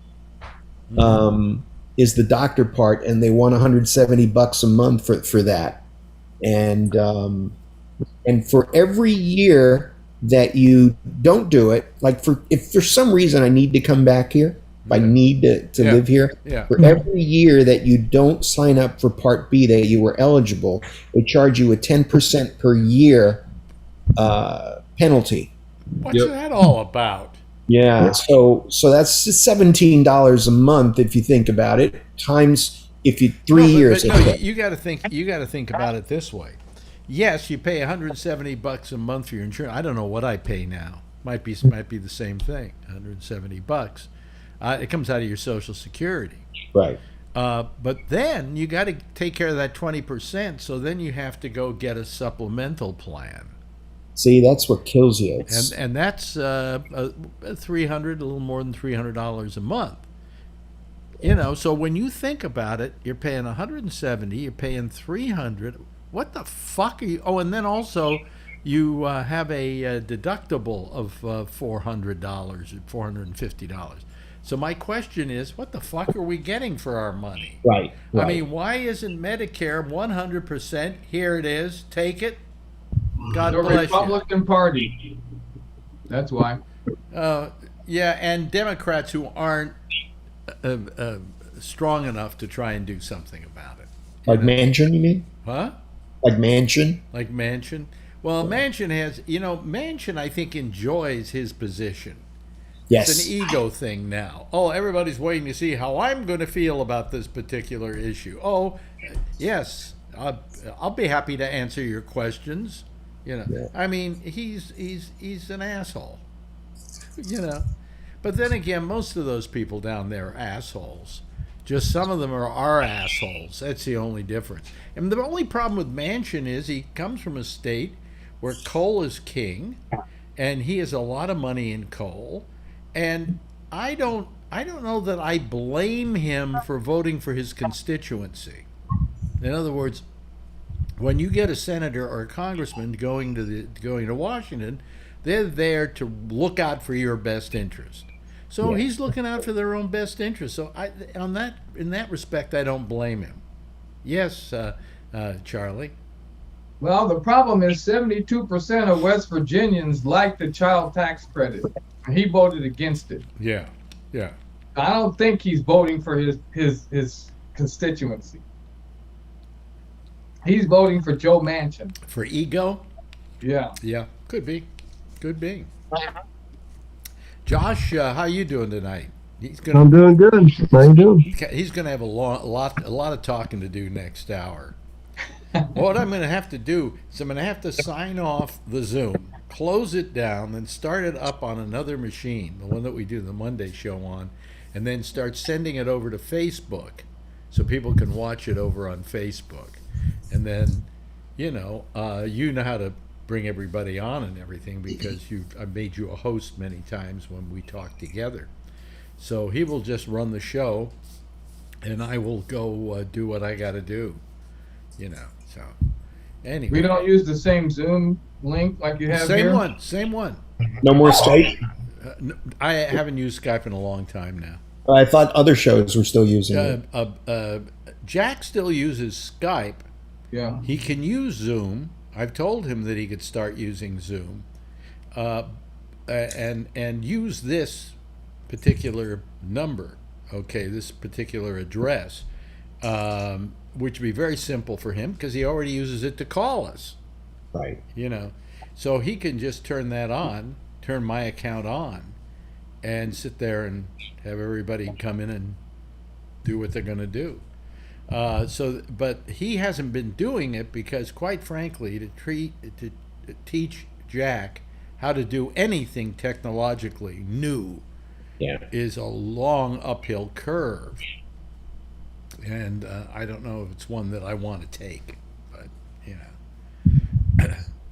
is the doctor part, and they want $170 a month for that, and for every year that you don't do it, like if for some reason I need to come back here, if I need to Yeah. live here, Yeah. for every year that you don't sign up for Part B that you were eligible, they charge you a 10% per year penalty. what's Yep. that all about? Yeah, so that's $17 a month if you think about it. Times if you 3 years. But no, it's- you got to think. You got to think about it this way. Yes, you pay $170 a month for your insurance. I don't know what I pay now. Might be the same thing. $170. It comes out of your Social Security. Right. But then you got to take care of that 20%. So then you have to go get a supplemental plan, See, that's what kills you. It's, and that's $300, a little more than $300 a month. You know, so when you think about it, you're paying 170, you're paying 300. What the fuck are you? Oh, and then also you have a deductible of $400 or $450. So my question is, what the fuck are we getting for our money? Right. I mean, why isn't Medicare 100%? Here it is. Take it. God The bless Republican Party. That's why. you. Yeah, and Democrats who aren't strong enough to try and do something about it. Like Manchin, you mean? Huh? Like Manchin? Like Manchin? Well, Manchin has, Manchin, I think, enjoys his position. Yes. It's an ego thing now. Oh, everybody's waiting to see how I'm going to feel about this particular issue. Oh, yes, I'll be happy to answer your questions. Yeah. I mean, he's an asshole. But then again, most of those people down there are assholes. Just some of them are our assholes. That's the only difference. And the only problem with Manchin is he comes from a state where coal is king, and he has a lot of money in coal. And I don't know that I blame him for voting for his constituency. In other words, when you get a senator or a congressman going to Washington, they're there to look out for your best interest. So he's looking out for their own best interest. So in that respect, I don't blame him. Yes, Charlie. Well, the problem is 72% of West Virginians like the child tax credit. He voted against it. Yeah. I don't think he's voting for his constituency. He's voting for Joe Manchin. For ego? Yeah. Yeah, could be. Josh, how you doing tonight? I'm doing good. How you doing? He's going to have a lot of talking to do next hour. What I'm going to have to do is I'm going to have to sign off the Zoom, close it down, then start it up on another machine, the one that we do the Monday show on, and then start sending it over to Facebook so people can watch it over on Facebook. And then, you know how to bring everybody on and everything because I've made you a host many times when we talk together. So he will just run the show, and I will go do what I got to do, So anyway, We don't use the same Zoom link like you have here. Same one. No more Skype? I haven't used Skype in a long time now. I thought other shows were still using it. Jack still uses Skype. Yeah. He can use Zoom. I've told him that he could start using Zoom, and use this particular number. Okay, this particular address, which would be very simple for him because he already uses it to call us. Right. So he can just turn my account on, and sit there and have everybody come in and do what they're going to do. But he hasn't been doing it because, quite frankly, to teach Jack how to do anything technologically new is a long uphill curve. And I don't know if it's one that I want to take, but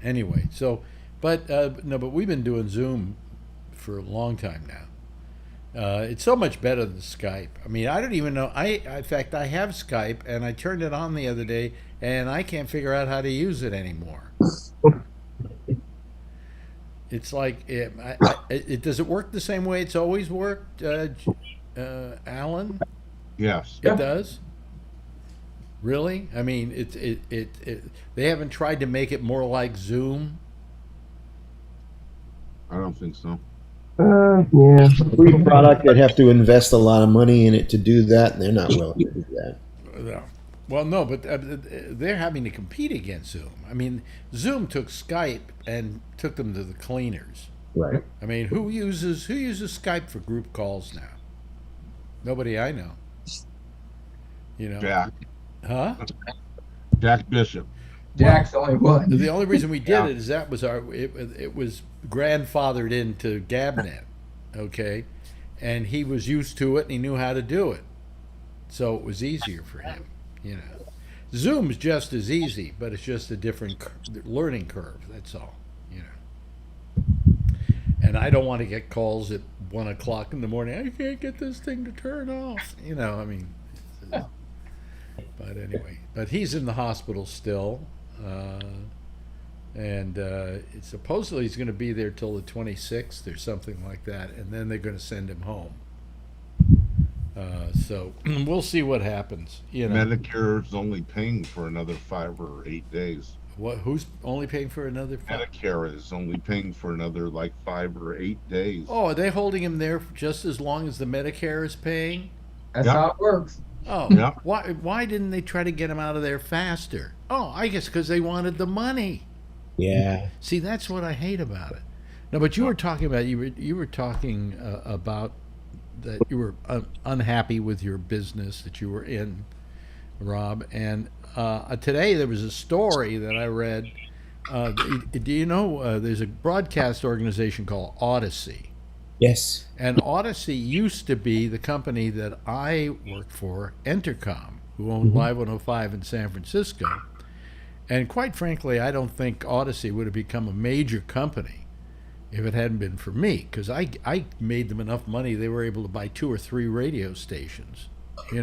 anyway. So, but we've been doing Zoom for a long time now. It's so much better than Skype. I mean, I don't even know. In fact, I have Skype, and I turned it on the other day, and I can't figure out how to use it anymore. It's like, does it work the same way it's always worked, Alan? Yes. It does? Really? I mean, they haven't tried to make it more like Zoom? I don't think so. Yeah. Free product, they'd have to invest a lot of money in it to do that, and they're not willing to do that. No. Well, no, but they're having to compete against Zoom. I mean, Zoom took Skype and took them to the cleaners. Right. I mean, who uses Skype for group calls now? Nobody I know. Jack. Huh? Jack Bishop. Jack's the only one. The only reason we did it is that was it was grandfathered into Gabnet, okay, and he was used to it and he knew how to do it, so it was easier for him. Zoom's just as easy, but it's just a different learning curve. That's all. And I don't want to get calls at 1 o'clock in the morning. I can't get this thing to turn off. I mean. But anyway, he's in the hospital still, and supposedly he's going to be there till the 26th or something like that, and then they're going to send him home. So we'll see what happens. Medicare's only paying for another 5 or 8 days. What? Who's only paying for another? Medicare is only paying for another 5 or 8 days. Oh, are they holding him there just as long as the Medicare is paying? That's how it works. Oh, yeah. Why didn't they try to get him out of there faster? Oh, I guess because they wanted the money. Yeah. See, that's what I hate about it. No, but you were talking about about that you were unhappy with your business that you were in, Rob. And today there was a story that I read. Do you know there's a broadcast organization called Odyssey? Yes. And Odyssey used to be the company that I worked for, Entercom, who owned Live 105 in San Francisco. And quite frankly, I don't think Odyssey would have become a major company if it hadn't been for me, because I made them enough money they were able to buy 2 or 3 radio stations, but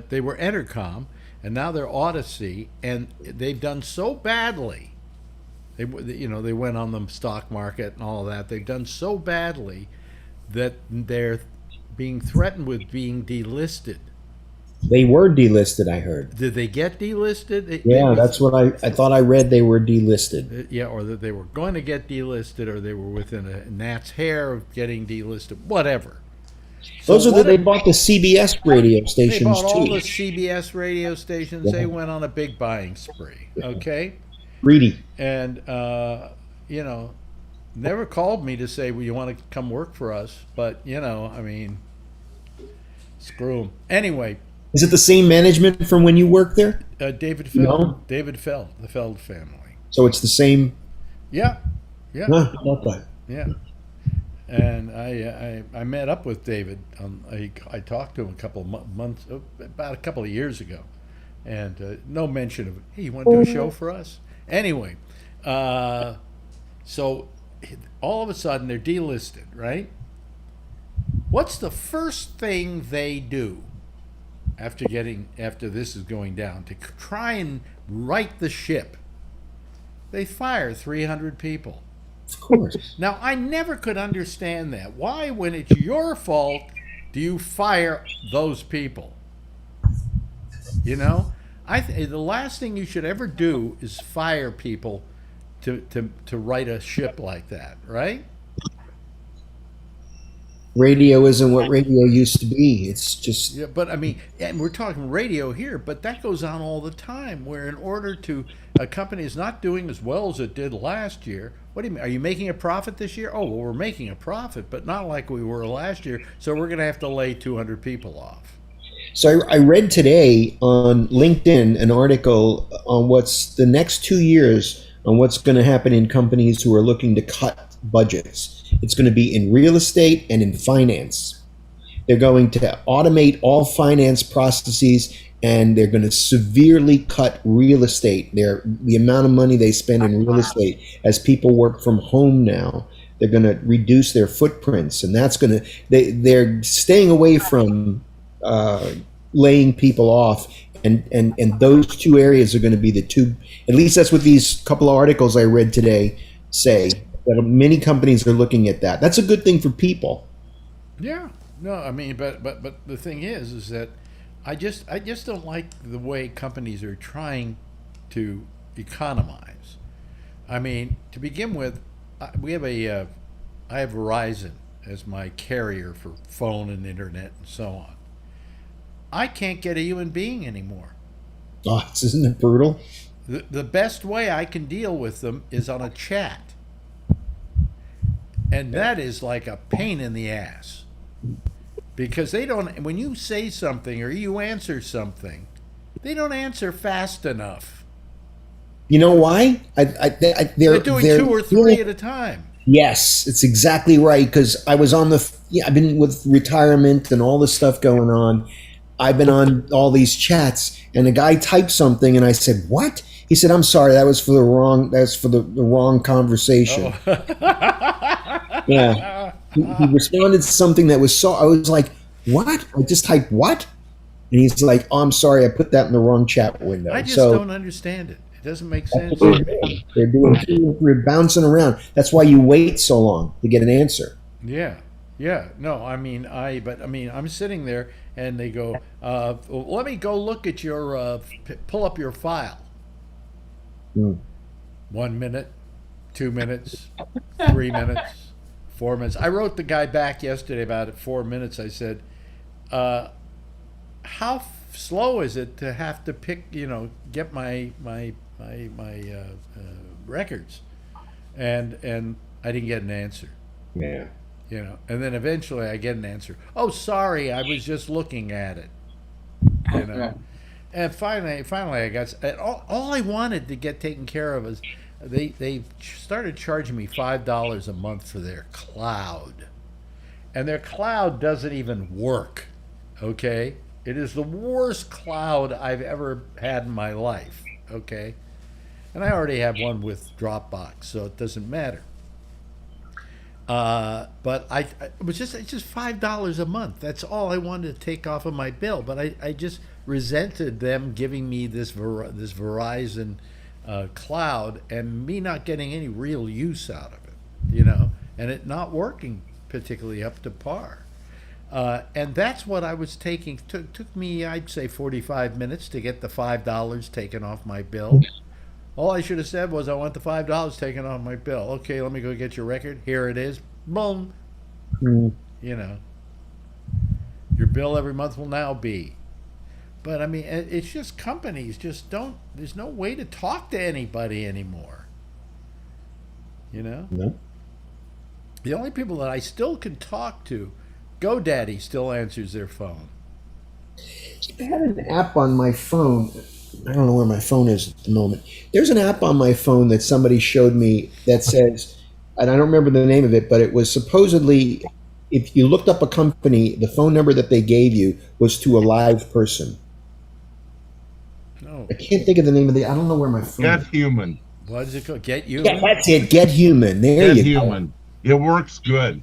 they were Entercom, and now they're Odyssey, and they've done so badly. They went on the stock market and all of that. They've done so badly that they're being threatened with being delisted. They were delisted, I heard. Did they get delisted? That's what I thought I read. They were delisted. Yeah, or that they were going to get delisted, or they were within a gnat's hair of getting delisted, whatever. They bought the CBS radio stations too. They bought all too. the CBS radio stations. Yeah. They went on a big buying spree. Okay. Greedy. And never called me to say, well, you want to come work for us, but screw them. Anyway. Is it the same management from when you worked there? David Feld. No? David Feld, the Feld family. So it's the same. Yeah. Okay. Yeah. And I met up with David. I talked to him about a couple of years ago, and no mention of, hey, you want to do a show for us? Anyway, so all of a sudden they're delisted, right? What's the first thing they do after this is going down to try and right the ship? They fire 300 people. Of course. Now, I never could understand that. Why, when it's your fault, do you fire those people? The last thing you should ever do is fire people to right a ship like that, right? Radio isn't what radio used to be. It's just... Yeah, but I mean, and we're talking radio here, but that goes on all the time, where in order to... A company is not doing as well as it did last year. What do you mean? Are you making a profit this year? Oh, well, we're making a profit, but not like we were last year, so we're going to have to lay 200 people off. So I read today on LinkedIn an article on what's the next 2 years on what's going to happen in companies who are looking to cut budgets. It's going to be in real estate and in finance. They're going to automate all finance processes, and they're going to severely cut real estate. The amount of money they spend in real estate as people work from home now. They're going to reduce their footprints, and that's going to. They're staying away from laying people off, and those 2 areas are going to be the 2. At least that's what these couple of articles I read today say. That many companies are looking at that. That's a good thing for people. Yeah. No, I mean, but the thing is that I just don't like the way companies are trying to economize. I mean, to begin with, I have Verizon as my carrier for phone and internet and so on. I can't get a human being anymore. Oh, isn't it brutal? The best way I can deal with them is on a chat. And that is like a pain in the ass. Because they don't, when you say something or you answer something, they don't answer fast enough. You know why? They're doing 2 or 3 at a time. Yes, it's exactly right. Because I was on I've been with retirement and all this stuff going on. I've been on all these chats, and a guy typed something, and I said, "What?" He said, "I'm sorry, that was for the wrong conversation." Yeah, he responded to something that was so. I was like, "What?" I just typed "what," and he's like, "Oh, I'm sorry, I put that in the wrong chat window." I just don't understand it. It doesn't make sense to me. They're doing we're bouncing around. That's why you wait so long to get an answer. Yeah. No, I'm sitting there and they go, let me go look at your, pull up your file. 1 minute, 2 minutes, 3 minutes, 4 minutes. I wrote the guy back yesterday about it, 4 minutes. I said, how slow is it to have to pick, get my records? And I didn't get an answer. Yeah. And then eventually I get an answer. Oh, sorry, I was just looking at it. And finally I got all I wanted to get taken care of is they started charging me $5 a month for their cloud, and their cloud doesn't even work. Okay, it is the worst cloud I've ever had in my life. Okay, and I already have one with Dropbox, so it doesn't matter. But it's just $5 a month. That's all I wanted to take off of my bill. But I just resented them giving me this Verizon cloud and me not getting any real use out of it, and it not working particularly up to par. And that's what I was taking. Took me, I'd say, 45 minutes to get the $5 taken off my bill. All I should have said was, I want the $5 taken off my bill. Okay, let me go get your record. Here it is. Boom. Your bill every month will now be. But, it's just companies just don't, there's no way to talk to anybody anymore. No. The only people that I still can talk to, GoDaddy still answers their phone. I have an app on my phone. I don't know where my phone is at the moment. There's an app on my phone that somebody showed me that says, and I don't remember the name of it, but it was supposedly, if you looked up a company, the phone number that they gave you was to a live person. No. I can't think of the name of I don't know where my phone is. Get Human. What is it called? Get Human? Yeah, that's it. Get Human. There Get you Human. It works good.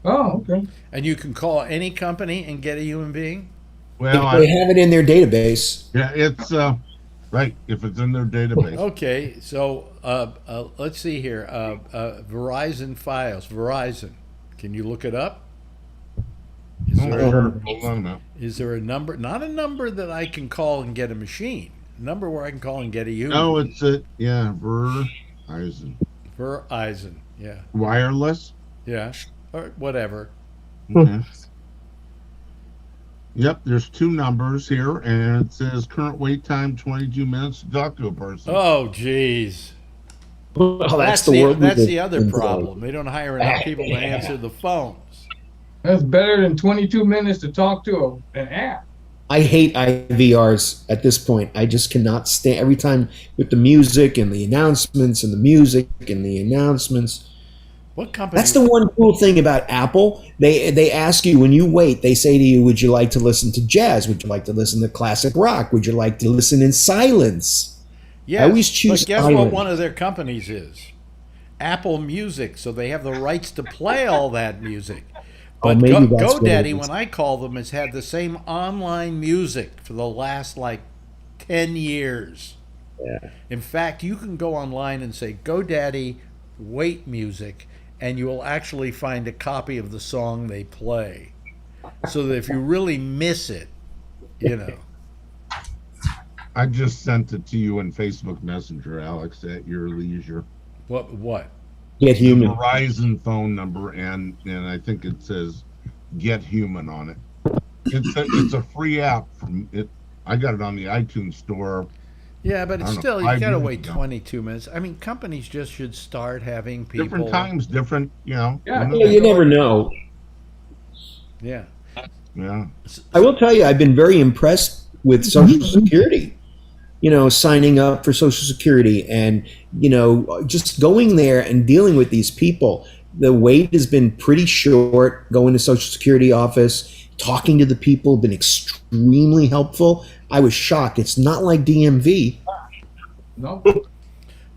Oh, okay. And you can call any company and get a human being? Well, go. If they have it in their database. Yeah, it's right. If it's in their database. Okay, so let's see here. Verizon files. Verizon. Can you look it up? Hold on now. Is there a number? Not a number that I can call and get a machine. A number where I can call and get a human. No, it's Verizon. Verizon. Yeah. Wireless. Yeah. Or whatever. Okay. Yep, there's two numbers here, and it says current wait time 22 minutes to talk to a person. Oh, geez. Well, That's the other problem. They don't hire enough people to answer the phones. That's better than 22 minutes to talk to an app. I hate IVRs at this point. I just cannot stand every time with the music and the announcements and the music and the announcements. What company? That's the one cool thing about Apple. They ask you when you wait, they say to you, would you like to listen to jazz? Would you like to listen to classic rock? Would you like to listen in silence? Yes, I always choose but guess silent. what one of their companies is? Apple Music, so they have the rights to play all that music. But maybe that's what it GoDaddy, is. when I call them, has had the same online music for the last 10 years. Yeah. In fact, you can go online and say GoDaddy wait music, and you will actually find a copy of the song they play. So that if you really miss it, I just sent it to you in Facebook Messenger, Alex, at your leisure. What? Get Human. The Verizon phone number, and I think it says Get Human on it. It's a free app from it. I got it on the iTunes store. Yeah, but it's I don't still, know, you got to 5 wait years ago. 22 minutes. Companies just should start having people. Different times, different, Yeah. You never know. Yeah. Yeah. I will tell you, I've been very impressed with Social Security. Signing up for Social Security and, just going there and dealing with these people. The wait has been pretty short. Going to Social Security office, talking to the people, been extremely helpful. I was shocked. It's not like DMV. No.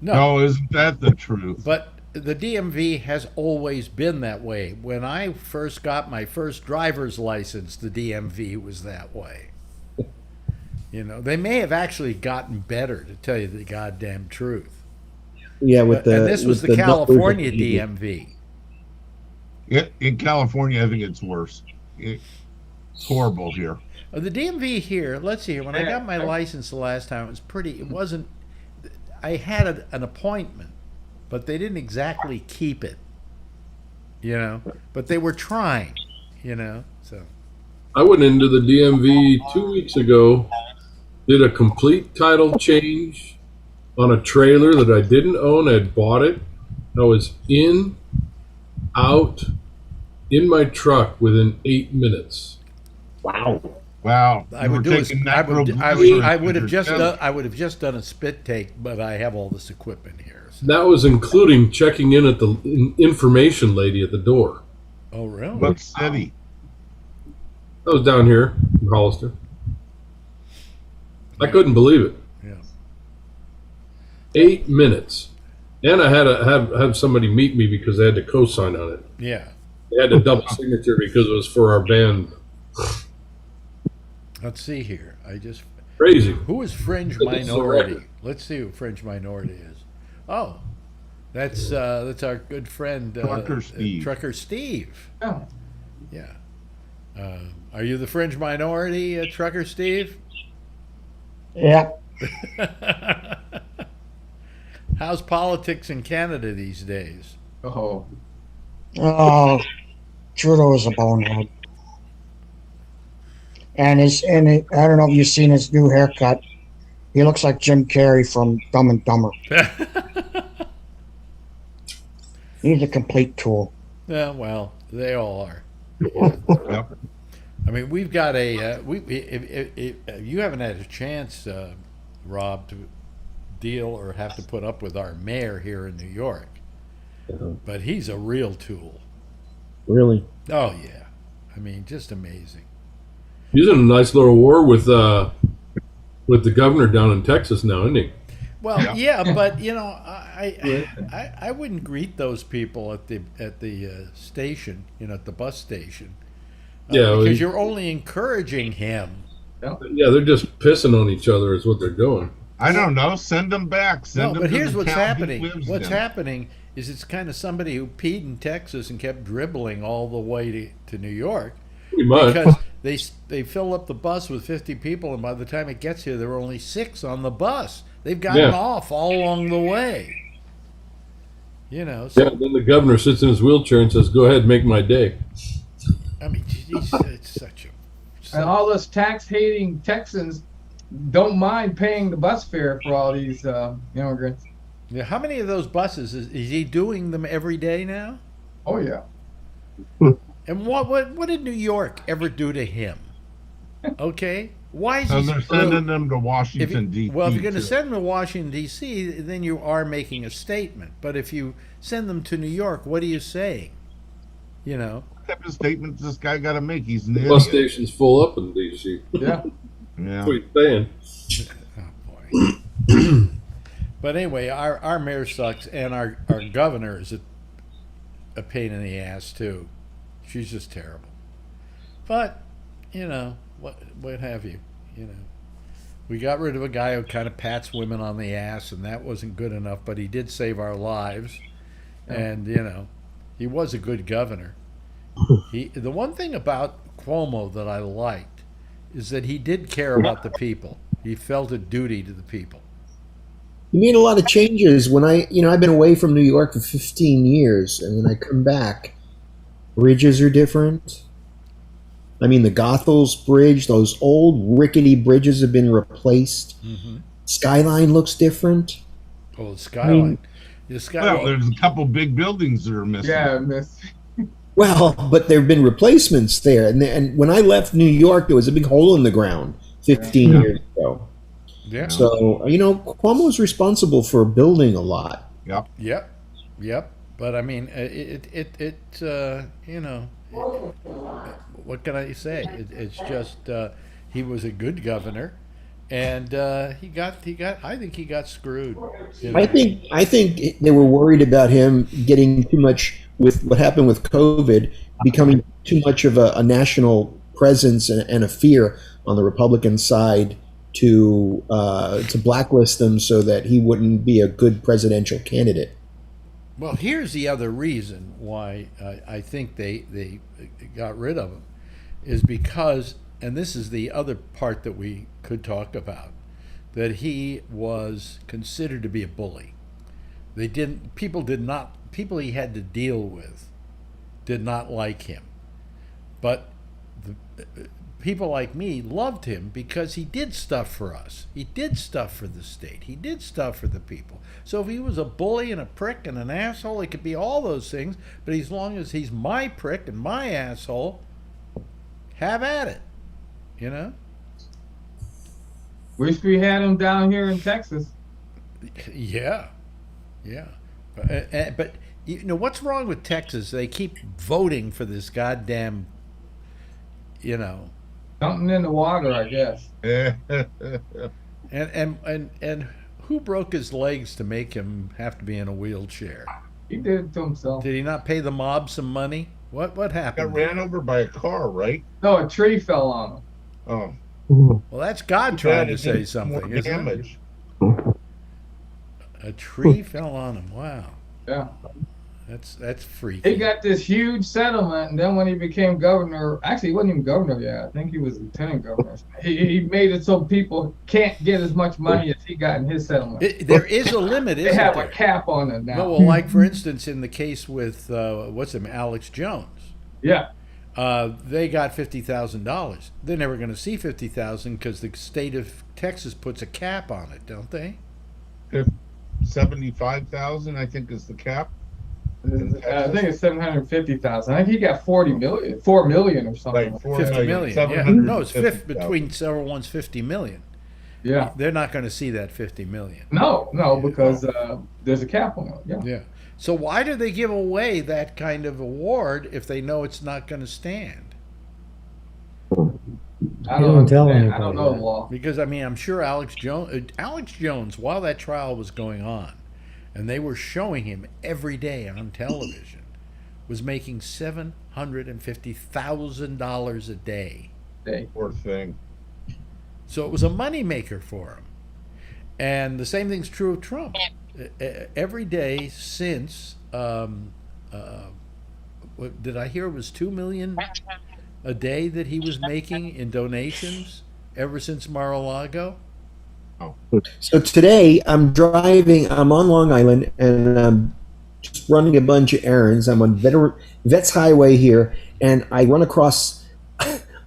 No, isn't that the truth? But the DMV has always been that way. When I first got my first driver's license, the DMV was that way. You know, they may have actually gotten better, to tell you the goddamn truth. Yeah, with the And this was with the numbers California of people. DMV. In California, I think it's worse. It's horrible here. The DMV here, let's see here. When I got my license the last time, it wasn't, I had an appointment, but they didn't exactly keep it, you know, but they were trying, you know, so. I went into the DMV 2 weeks ago, did a complete title change on a trailer that I didn't own. I'd bought it. I was out, in my truck within 8 minutes. Wow. Wow. I you would were do is, taking I would, nitroglycerin I would have in just your done, I would have just done a spit take, but I have all this equipment here. So. That was including checking in at the information lady at the door. Oh, really? What city? I was down here in Hollister. I couldn't believe it. Yeah. 8 minutes. And I had to have somebody meet me because they had to co-sign on it. Yeah. They had to double signature because it was for our band. Let's see here. Crazy. Who is Fringe But it's a Minority? record. Let's see who Fringe Minority is. Oh, that's our good friend Trucker Steve. Trucker Steve. Yeah. Yeah. Are you the Fringe Minority, Trucker Steve? Yeah. How's politics in Canada these days? Oh. Oh, Trudeau is a bonehead. And I don't know if you've seen his new haircut. He looks like Jim Carrey from Dumb and Dumber. He's a complete tool. Yeah, well, they all are. Yep. I mean, we've got if you haven't had a chance, Rob, to deal or have to put up with our mayor here in New York, but he's a real tool. Really? Oh yeah, I mean, just amazing. He's in a nice little war with the governor down in Texas now, isn't he? Well, yeah, but you know, I wouldn't greet those people at the station, you know, at the bus station, because you're only encouraging him. Yeah, they're just pissing on each other is what they're doing. I don't know. Send them back. Send No, them but to here's the what's town he happening. lives What's in. happening is it's kind of somebody who peed in Texas and kept dribbling all the way to New York. Pretty much. Because they fill up the bus with 50 people, and by the time it gets here, there are only 6 on the bus. They've gotten off all along the way. You know. So, Yeah, then the governor sits in his wheelchair and says, "Go ahead, make my day." I mean, it's such a. And all us tax-hating Texans don't mind paying the bus fare for all these immigrants. Yeah, how many of those buses is he doing them every day now? Oh yeah. And what did New York ever do to him? Okay, why is So he? they're sending them to Washington, D.C. Well, if you're going to too. send them to Washington, D.C., then you are making a statement. But if you send them to New York, what are you saying? You know? What type of statement this guy got to make? He's an Bus idiot. station's full up in D.C. Yeah. Yeah. That's what he's saying. Oh, boy. But anyway, our mayor sucks, and our governor is a pain in the ass, too. She's just terrible. But, you know, what have you, you know. We got rid of a guy who kind of pats women on the ass, and that wasn't good enough, but he did save our lives. And, you know, he was a good governor. The one thing about Cuomo that I liked is that he did care about the people. He felt a duty to the people. He made a lot of changes when I've been away from New York for 15 years, and when I come back, bridges are different. I mean, the Goethals Bridge, those old rickety bridges have been replaced. Mm-hmm. Skyline looks different. Oh, the skyline. The Well, skyline. there's a couple big buildings that are missing. Yeah, miss. Well, but there have been replacements there. And when I left New York, there was a big hole in the ground 15 years ago. Yeah. So, you know, Cuomo's responsible for building a lot. Yep. Yep. But I mean, you know, what can I say? It's just he was a good governor, and he got. I think he got screwed. I think they were worried about him getting too much with what happened with COVID, becoming too much of a national presence and a fear on the Republican side to blacklist him so that he wouldn't be a good presidential candidate. Well, here's the other reason why I think they got rid of him, is because, and this is the other part that we could talk about, that he was considered to be a bully. People he had to deal with did not like him. But people like me loved him because he did stuff for us. He did stuff for the state. He did stuff for the people. So if he was a bully and a prick and an asshole, he could be all those things. But as long as he's my prick and my asshole, have at it. You know? Wish we had him down here in Texas. Yeah. But you know what's wrong with Texas? They keep voting for this goddamn, Something in the water, I guess. and who broke his legs to make him have to be in a wheelchair? He did it to himself. Did he not pay the mob some money? What happened? Got ran over by a car, right? No, a tree fell on him. Oh. Well, that's God trying to say something, isn't damage. it? A tree fell on him. Wow. Yeah. That's freaky. He got this huge settlement, and then when he became governor, actually he wasn't even governor yet. I think he was lieutenant governor. He made it so people can't get as much money as he got in his settlement. There is a limit, isn't there? They have a cap on it now. No, well, like for instance, in the case with Alex Jones. Yeah. They got $50,000. They're never going to see $50,000 because the state of Texas puts a cap on it, don't they? 75,000, I think, is the cap. I think it's 750,000. I think he got 4 million or something. Like 50 million. Yeah. No, it's between several ones 50 million. Yeah. They're not going to see that 50 million. No, because there's a cap on it. Yeah. Yeah. So why do they give away that kind of award if they know it's not going to stand? I don't know the law. Because I'm sure Alex Jones, while that trial was going on, and they were showing him every day on television, was making $750,000 a day. Poor thing. So it was a moneymaker for him. And the same thing's true of Trump. Every day since, did I hear it was $2 million a day that he was making in donations ever since Mar-a-Lago? So today I'm on Long Island, and I'm just running a bunch of errands. I'm on Vets Highway here, and I run across,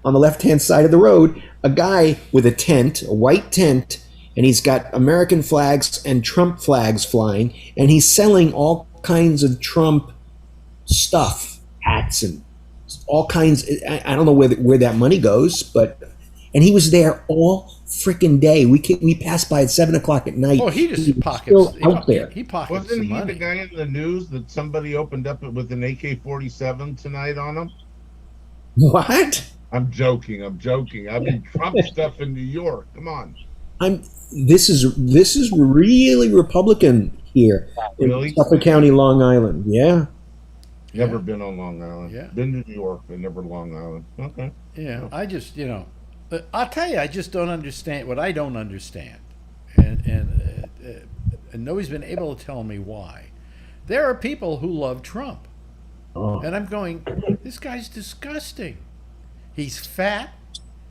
on the left-hand side of the road, a guy with a white tent, and he's got American flags and Trump flags flying, and he's selling all kinds of Trump stuff, hats and all kinds. I don't know where that money goes, and he was there all freaking day. We passed by at 7:00 at night. Oh, he just pockets. He pockets. Wasn't he money. the guy in the news that somebody opened up with an AK-47 tonight on him? What? I'm joking. I mean, Trump stuff in New York. Come on. This is really Republican here Really? in Suffolk County, Long Island. Yeah. Never been on Long Island. Yeah. Been to New York, but never Long Island. Okay. Yeah, I just, I'll tell you, I just don't understand what I don't understand. And nobody's been able to tell me why. There are people who love Trump. Oh. And I'm going, this guy's disgusting. He's fat.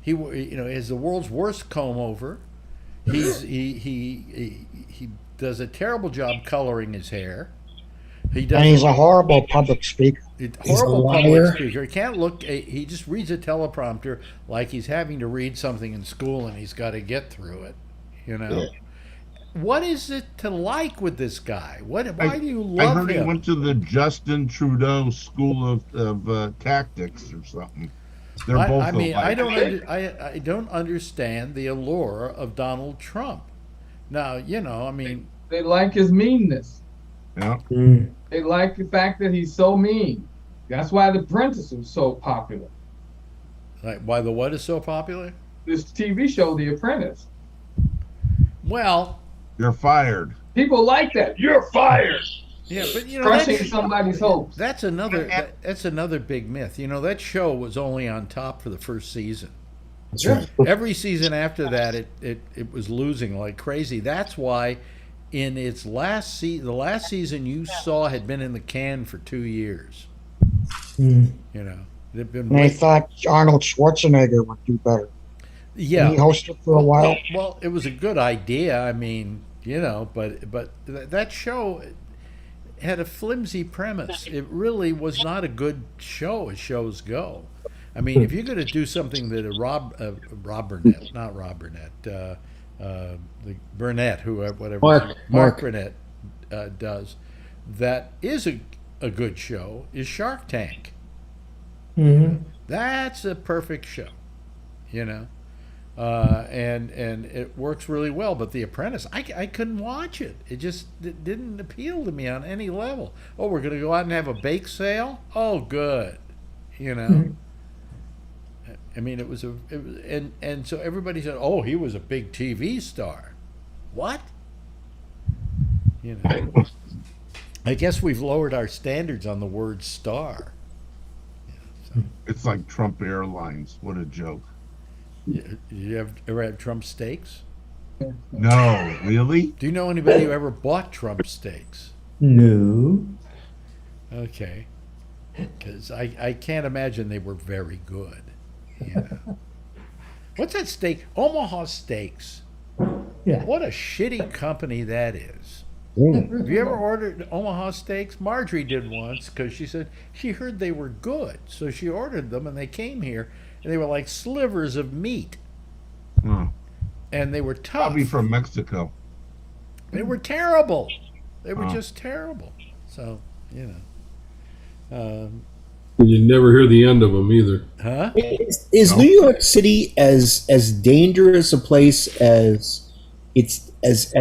He has the world's worst comb over. He does a terrible job coloring his hair. And he's a horrible public speaker. Horrible public speaker. He can't look. He just reads a teleprompter like he's having to read something in school, and he's got to get through it. Yeah. What is it to like with this guy? Why do you love him? I heard he went to the Justin Trudeau School of Tactics or something. They're both I don't understand the allure of Donald Trump. Now, They like his meanness. Yeah. They like the fact that he's so mean. That's why The Apprentice was so popular. Like, why the what is so popular? This TV show, The Apprentice. Well, You're fired. People like that. You're fired. yeah, but Crushing somebody's hopes. that's another big myth. That show was only on top for the first season. That's right. Every season after that, it was losing like crazy. That's why, in its the last season you saw had been in the can for 2 years. They've been. And I thought Arnold Schwarzenegger would do better. Yeah, he hosted for a while. Well, it was a good idea. I mean, but that show had a flimsy premise. It really was not a good show as shows go. I mean, if you're going to do something that Rob Burnett, not Rob Burnett, the Burnett, whatever, Mark Burnett does, that is a good show, is Shark Tank. Mm-hmm. That's a perfect show, and it works really well. But The Apprentice, I couldn't watch it. It didn't appeal to me on any level. Oh, we're going to go out and have a bake sale? Oh, good, Mm-hmm. I mean, it was and so everybody said, "Oh, he was a big TV star." What? I guess we've lowered our standards on the word star. It's like Trump Airlines. What a joke. You ever had Trump steaks? No, really? Do you know anybody who ever bought Trump steaks? No. Okay. Because I can't imagine they were very good. What's that steak? Omaha Steaks. Yeah. What a shitty company that is. Mm. Have you ever ordered Omaha Steaks? Marjorie did once because she said she heard they were good. So she ordered them and they came here and they were like slivers of meat. Hmm. And they were tough. Probably from Mexico. They were terrible. They were just terrible. So, You never hear the end of them either. huh? Is New York City as dangerous a place as has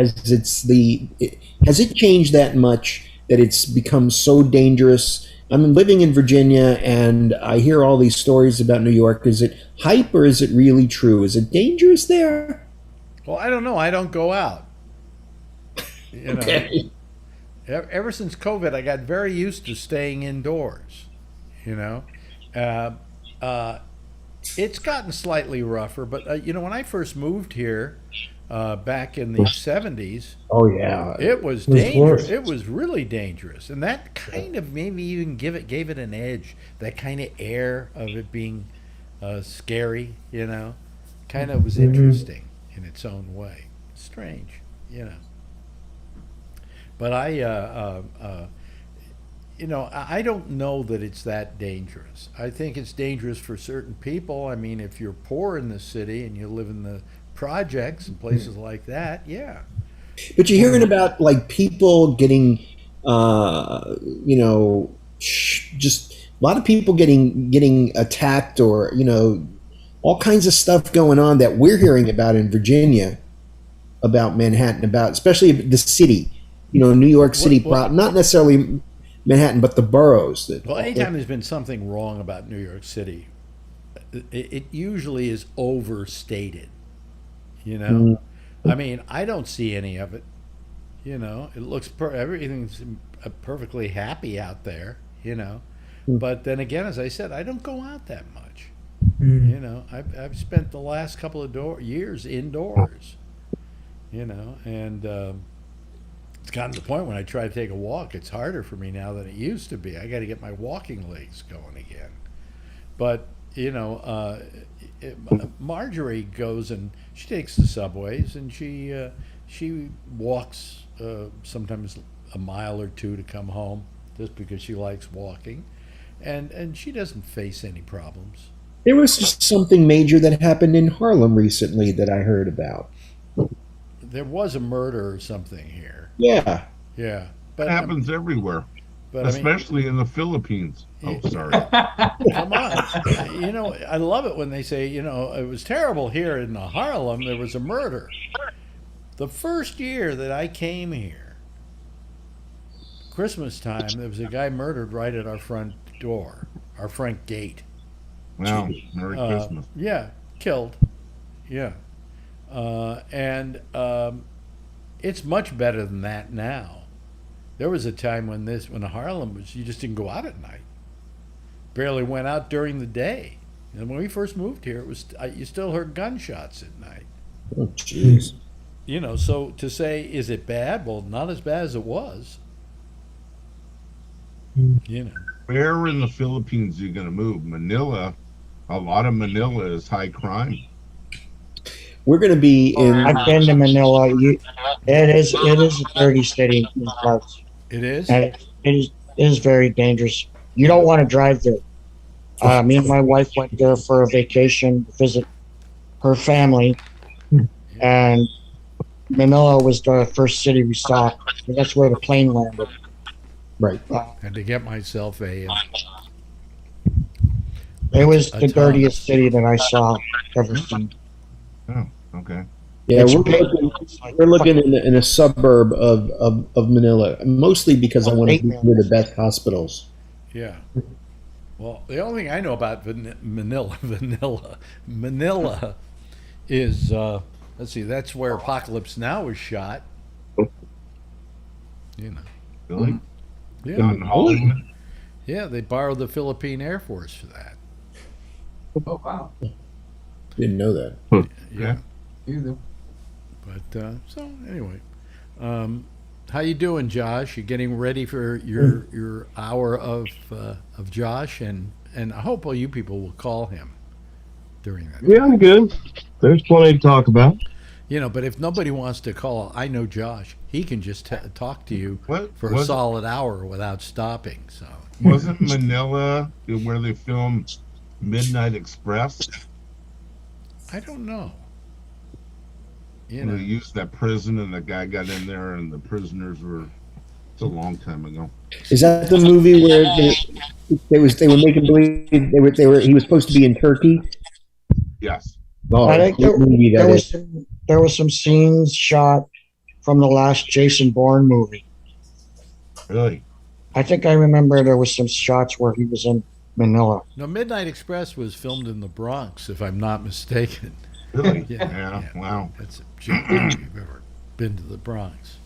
it changed that much that it's become so dangerous? I'm living in Virginia and I hear all these stories about New York. Is it hype or is it really true? Is it dangerous there? Well, I don't know. I don't go out. Okay. Ever since COVID, I got very used to staying indoors. It's gotten slightly rougher, but when I first moved here back in the 70s, Oh yeah. it was was dangerous. worse. It was really dangerous, and that kind of maybe even gave it an edge. That kind of air of it being scary, kind of was interesting in its own way. Strange, But I don't know that it's that dangerous. I think it's dangerous for certain people. I mean, if you're poor in the city and you live in the projects and places like that, yeah. But you're hearing about like people getting, just a lot of people getting attacked or all kinds of stuff going on that we're hearing about in Virginia, about Manhattan, about especially the city, New York City, not necessarily Manhattan, but the boroughs. Well, anytime there's been something wrong about New York City, it usually is overstated. I mean, I don't see any of it. It looks everything's perfectly happy out there. But then again, as I said, I don't go out that much. I've spent the last couple of years indoors. And it's gotten to the point when I try to take a walk, it's harder for me now than it used to be. I got to get my walking legs going again. But Marjorie goes and she takes the subways and she walks sometimes a mile or two to come home just because she likes walking, and she doesn't face any problems. There was just something major that happened in Harlem recently that I heard about. There was a murder or something here. Yeah. Yeah, It happens everywhere, but especially in the Philippines. Oh, sorry. Come on. I love it when they say, it was terrible here in Harlem. There was a murder. The first year that I came here, Christmas time, there was a guy murdered right at our front door, our front gate. Wow, Merry Christmas. Yeah, killed. Yeah. it's much better than that now. There was a time when Harlem was, you just didn't go out at night. Barely went out during the day. And when we first moved here, it was you still heard gunshots at night. Oh, jeez. You know, so to say, is it bad? Well, not as bad as it was. You know. Where in the Philippines are you going to move? Manila. A lot of Manila is high crime. We're going to be in. I've been to Manila. It is a dirty city in parts. It is? And it is very dangerous. You don't want to drive there. Me and my wife went there for a vacation to visit her family, and Manila was the first city we saw. That's where the plane landed. Right. Had to get myself a. It was the dirtiest city that I saw ever seen. Oh, okay. Yeah, It's we're looking in a suburb of Manila, mostly because I want to be near the best hospitals. Yeah. Well, the only thing I know about Manila is, let's see, that's where Apocalypse Now was shot. You know. Really? Yeah. Not in Hollywood? Yeah, they borrowed the Philippine Air Force for that. Oh wow. Didn't know that. Yeah. Either. But so anyway, how you doing, Josh? You getting ready for your hour of Josh, and I hope all you people will call him during that. Yeah, I'm good. There's plenty to talk about. You know, but if nobody wants to call, I know Josh. He can just talk to you for a solid hour without stopping. So wasn't Manila where they filmed Midnight Express? I don't know. You They know, used that prison, and the guy got in there, and the prisoners were. It's a long time ago. Is that the movie where they were making believe he was supposed to be in Turkey? Yes. Oh, I think there was some scenes shot from the last Jason Bourne movie. Really? I think I remember there was some shots where he was in Manila. no, Midnight Express was filmed in the Bronx, if I'm not mistaken. Really? Yeah. Wow. That's a joke if you've ever been to the Bronx.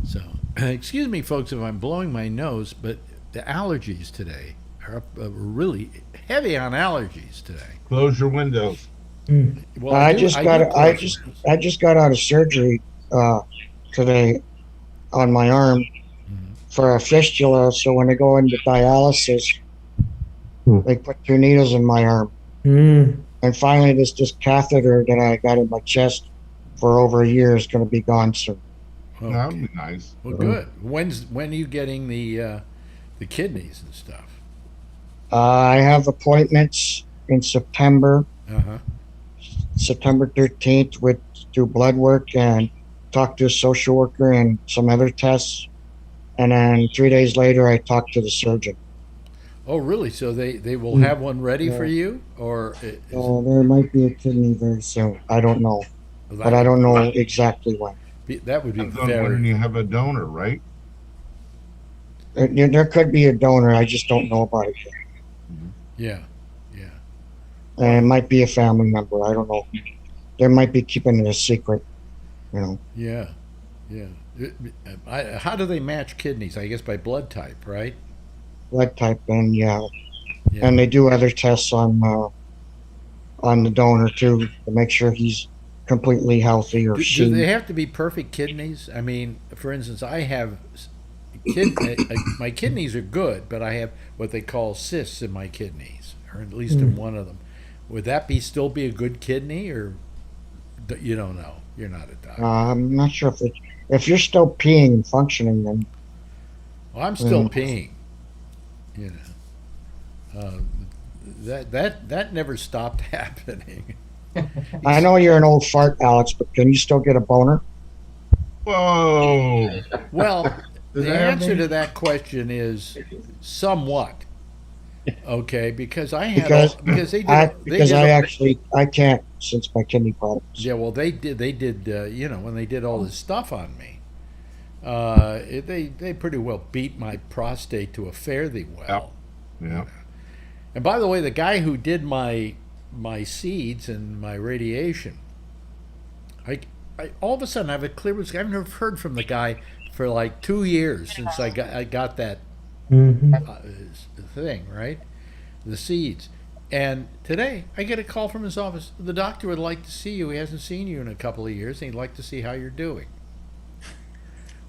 So, excuse me, folks, if I'm blowing my nose, but the allergies today are really heavy on allergies today. Close your windows. Well, I just got out of surgery today on my arm for a fistula. So when I go into dialysis, they put 2 needles in my arm. And finally, this catheter that I got in my chest for over a year is going to be gone soon. Okay. That would be nice. Well, good. When are you getting the kidneys and stuff? I have appointments in September. September 13th with do blood work and talk to a social worker and some other tests. And then 3 days later, I talk to the surgeon. Oh, really? So they will have one ready for you, or there might be a kidney very soon. I don't know, but I don't know exactly when. That would be when you have a donor, right? There could be a donor. I just don't know about it yet. Yeah. And it might be a family member. I don't know. They might be keeping it a secret, you know. Yeah. How do they match kidneys? I guess by blood type, right? Blood type, and and they do other tests on the donor too to make sure he's completely healthy or do they have to be perfect kidneys? I mean, for instance, I have my kidneys are good, but I have what they call cysts in my kidneys, or at least in one of them. Would that still be a good kidney, or you don't know? You're not a doctor. I'm not sure if you're still peeing and functioning, then. Well, I'm still peeing. You know, that never stopped happening. I know you're an old fart, Alex, but can you still get a boner? Whoa. Well, the answer to that question is somewhat. Okay, because I have I can't since my kidney problems. Yeah, well, they did. You know, when they did all this stuff on me, they pretty well beat my prostate to a fare thee well. Yeah. And by the way, the guy who did my seeds and my radiation, all of a sudden I have a clear blue sky. I've never heard from the guy for like 2 years since I got that thing, right? The seeds. And today I get a call from his office. The doctor would like to see you. He hasn't seen you in a couple of years, and he'd like to see how you're doing.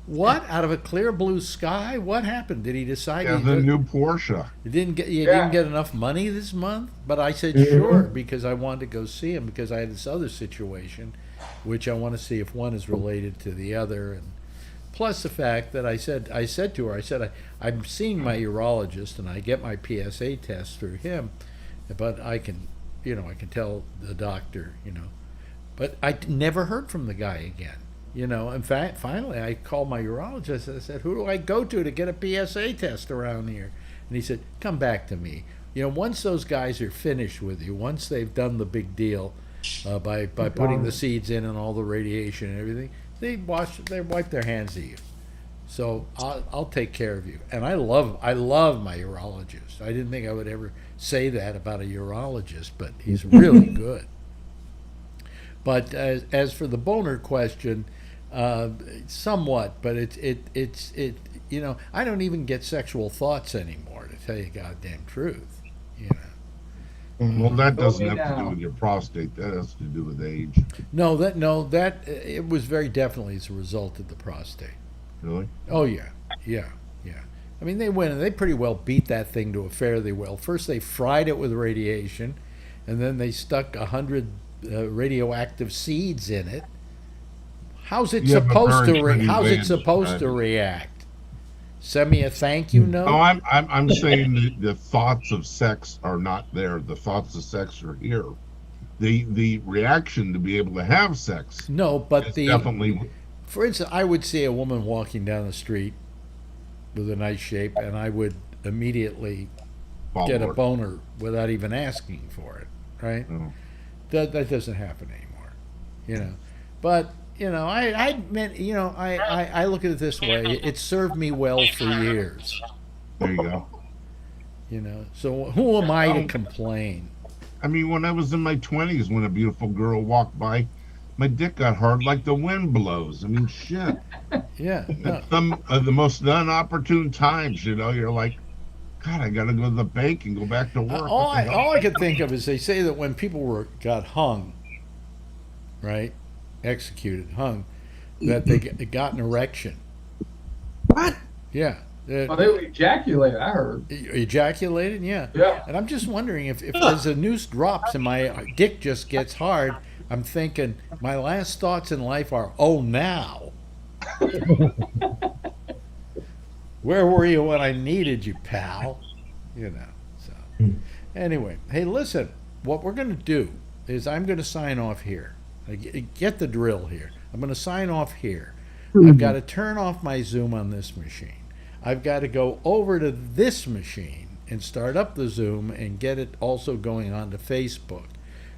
What? Out of a clear blue sky? What happened? Did he decide? Yeah, the new Porsche. You didn't get enough money this month? But I said sure, because I wanted to go see him, because I had this other situation, which I want to see if one is related to the other, and plus the fact that I said to her, I'm seeing my urologist, and I get my PSA test through him, but I can tell the doctor, but I never heard from the guy again. In fact, finally I called my urologist. I said, who do I go to get a PSA test around here? And he said, come back to me. Once those guys are finished with you, once they've done the big deal by putting the seeds in and all the radiation and everything, they wipe their hands of you. So I'll take care of you. And I love my urologist. I didn't think I would ever say that about a urologist, but he's really good. But as for the boner question, somewhat, but it's I don't even get sexual thoughts anymore, to tell you the goddamn truth. Well, that doesn't have to do with your prostate. That has to do with age. No, that it was very definitely as a result of the prostate. Really? Oh yeah. I mean, they went and they pretty well beat that thing to a fairly well. First, they fried it with radiation, and then they stuck 100 radioactive seeds in it. How's it supposed to react? Send me a thank you note? No, I'm saying the thoughts of sex are not there. The thoughts of sex are here. The reaction to be able to have sex. No, but definitely. For instance, I would see a woman walking down the street with a nice shape, and I would immediately get a boner without even asking for it, right? Oh. That doesn't happen anymore, But I look at it this way: it served me well for years. There you go. So who am I to complain? I mean, when I was in my 20s, when a beautiful girl walked by, my dick got hard like the wind blows. I mean, shit. Yeah. At some of the most inopportune times, you're like, God, I got to go to the bank and go back to work. All I could think of is they say that when people got hung, right, executed, hung, that they got an erection. What? Yeah. They would ejaculate, I heard. Ejaculated, yeah. Yeah. And I'm just wondering if as the noose drops and my dick just gets hard, I'm thinking my last thoughts in life are, oh, now. Where were you when I needed you, pal? So anyway, hey, listen, what we're going to do is I'm going to sign off here. Get the drill here. I'm going to sign off here. I've got to turn off my Zoom on this machine. I've got to go over to this machine and start up the Zoom and get it also going on to Facebook.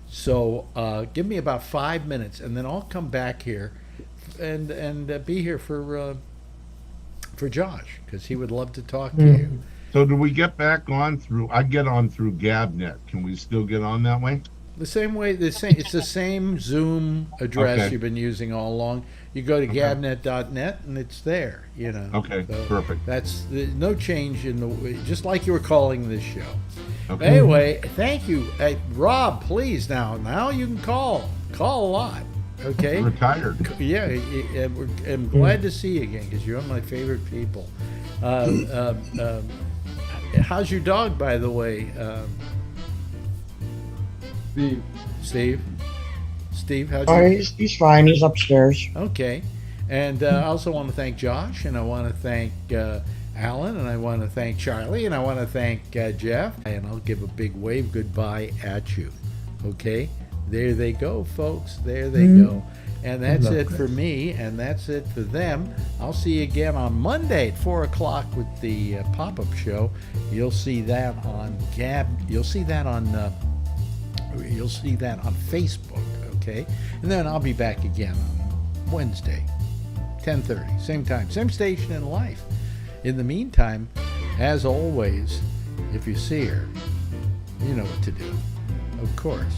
So give me about 5 minutes, and then I'll come back here and be here for Josh, because he would love to talk to you. So do we get back on through? I get on through GabNet. Can we still get on that way? The same way. It's the same Zoom address you've been using all along. You go to gabnet.net and it's there. Okay, so perfect. That's no change in the way, just like you were calling this show. Okay. Anyway, thank you, Rob. Please now you can call a lot. Okay. I'm retired. Yeah, I'm glad to see you again, because you're one of my favorite people. How's your dog, by the way? Steve, how's your... He's fine. He's upstairs. Okay. And I also want to thank Josh, and I want to thank Alan, and I want to thank Charlie, and I want to thank Jeff, and I'll give a big wave goodbye at you. Okay? There they go, folks. There they go. And that's it for me, and that's it for them. I'll see you again on Monday at 4 o'clock with the pop-up show. You'll see that on You'll see that on Facebook, okay? And then I'll be back again on Wednesday, 10:30, same time, same station in life. In the meantime, as always, if you see her, you know what to do. Of course,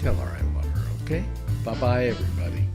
tell her I love her, okay? Bye-bye, everybody.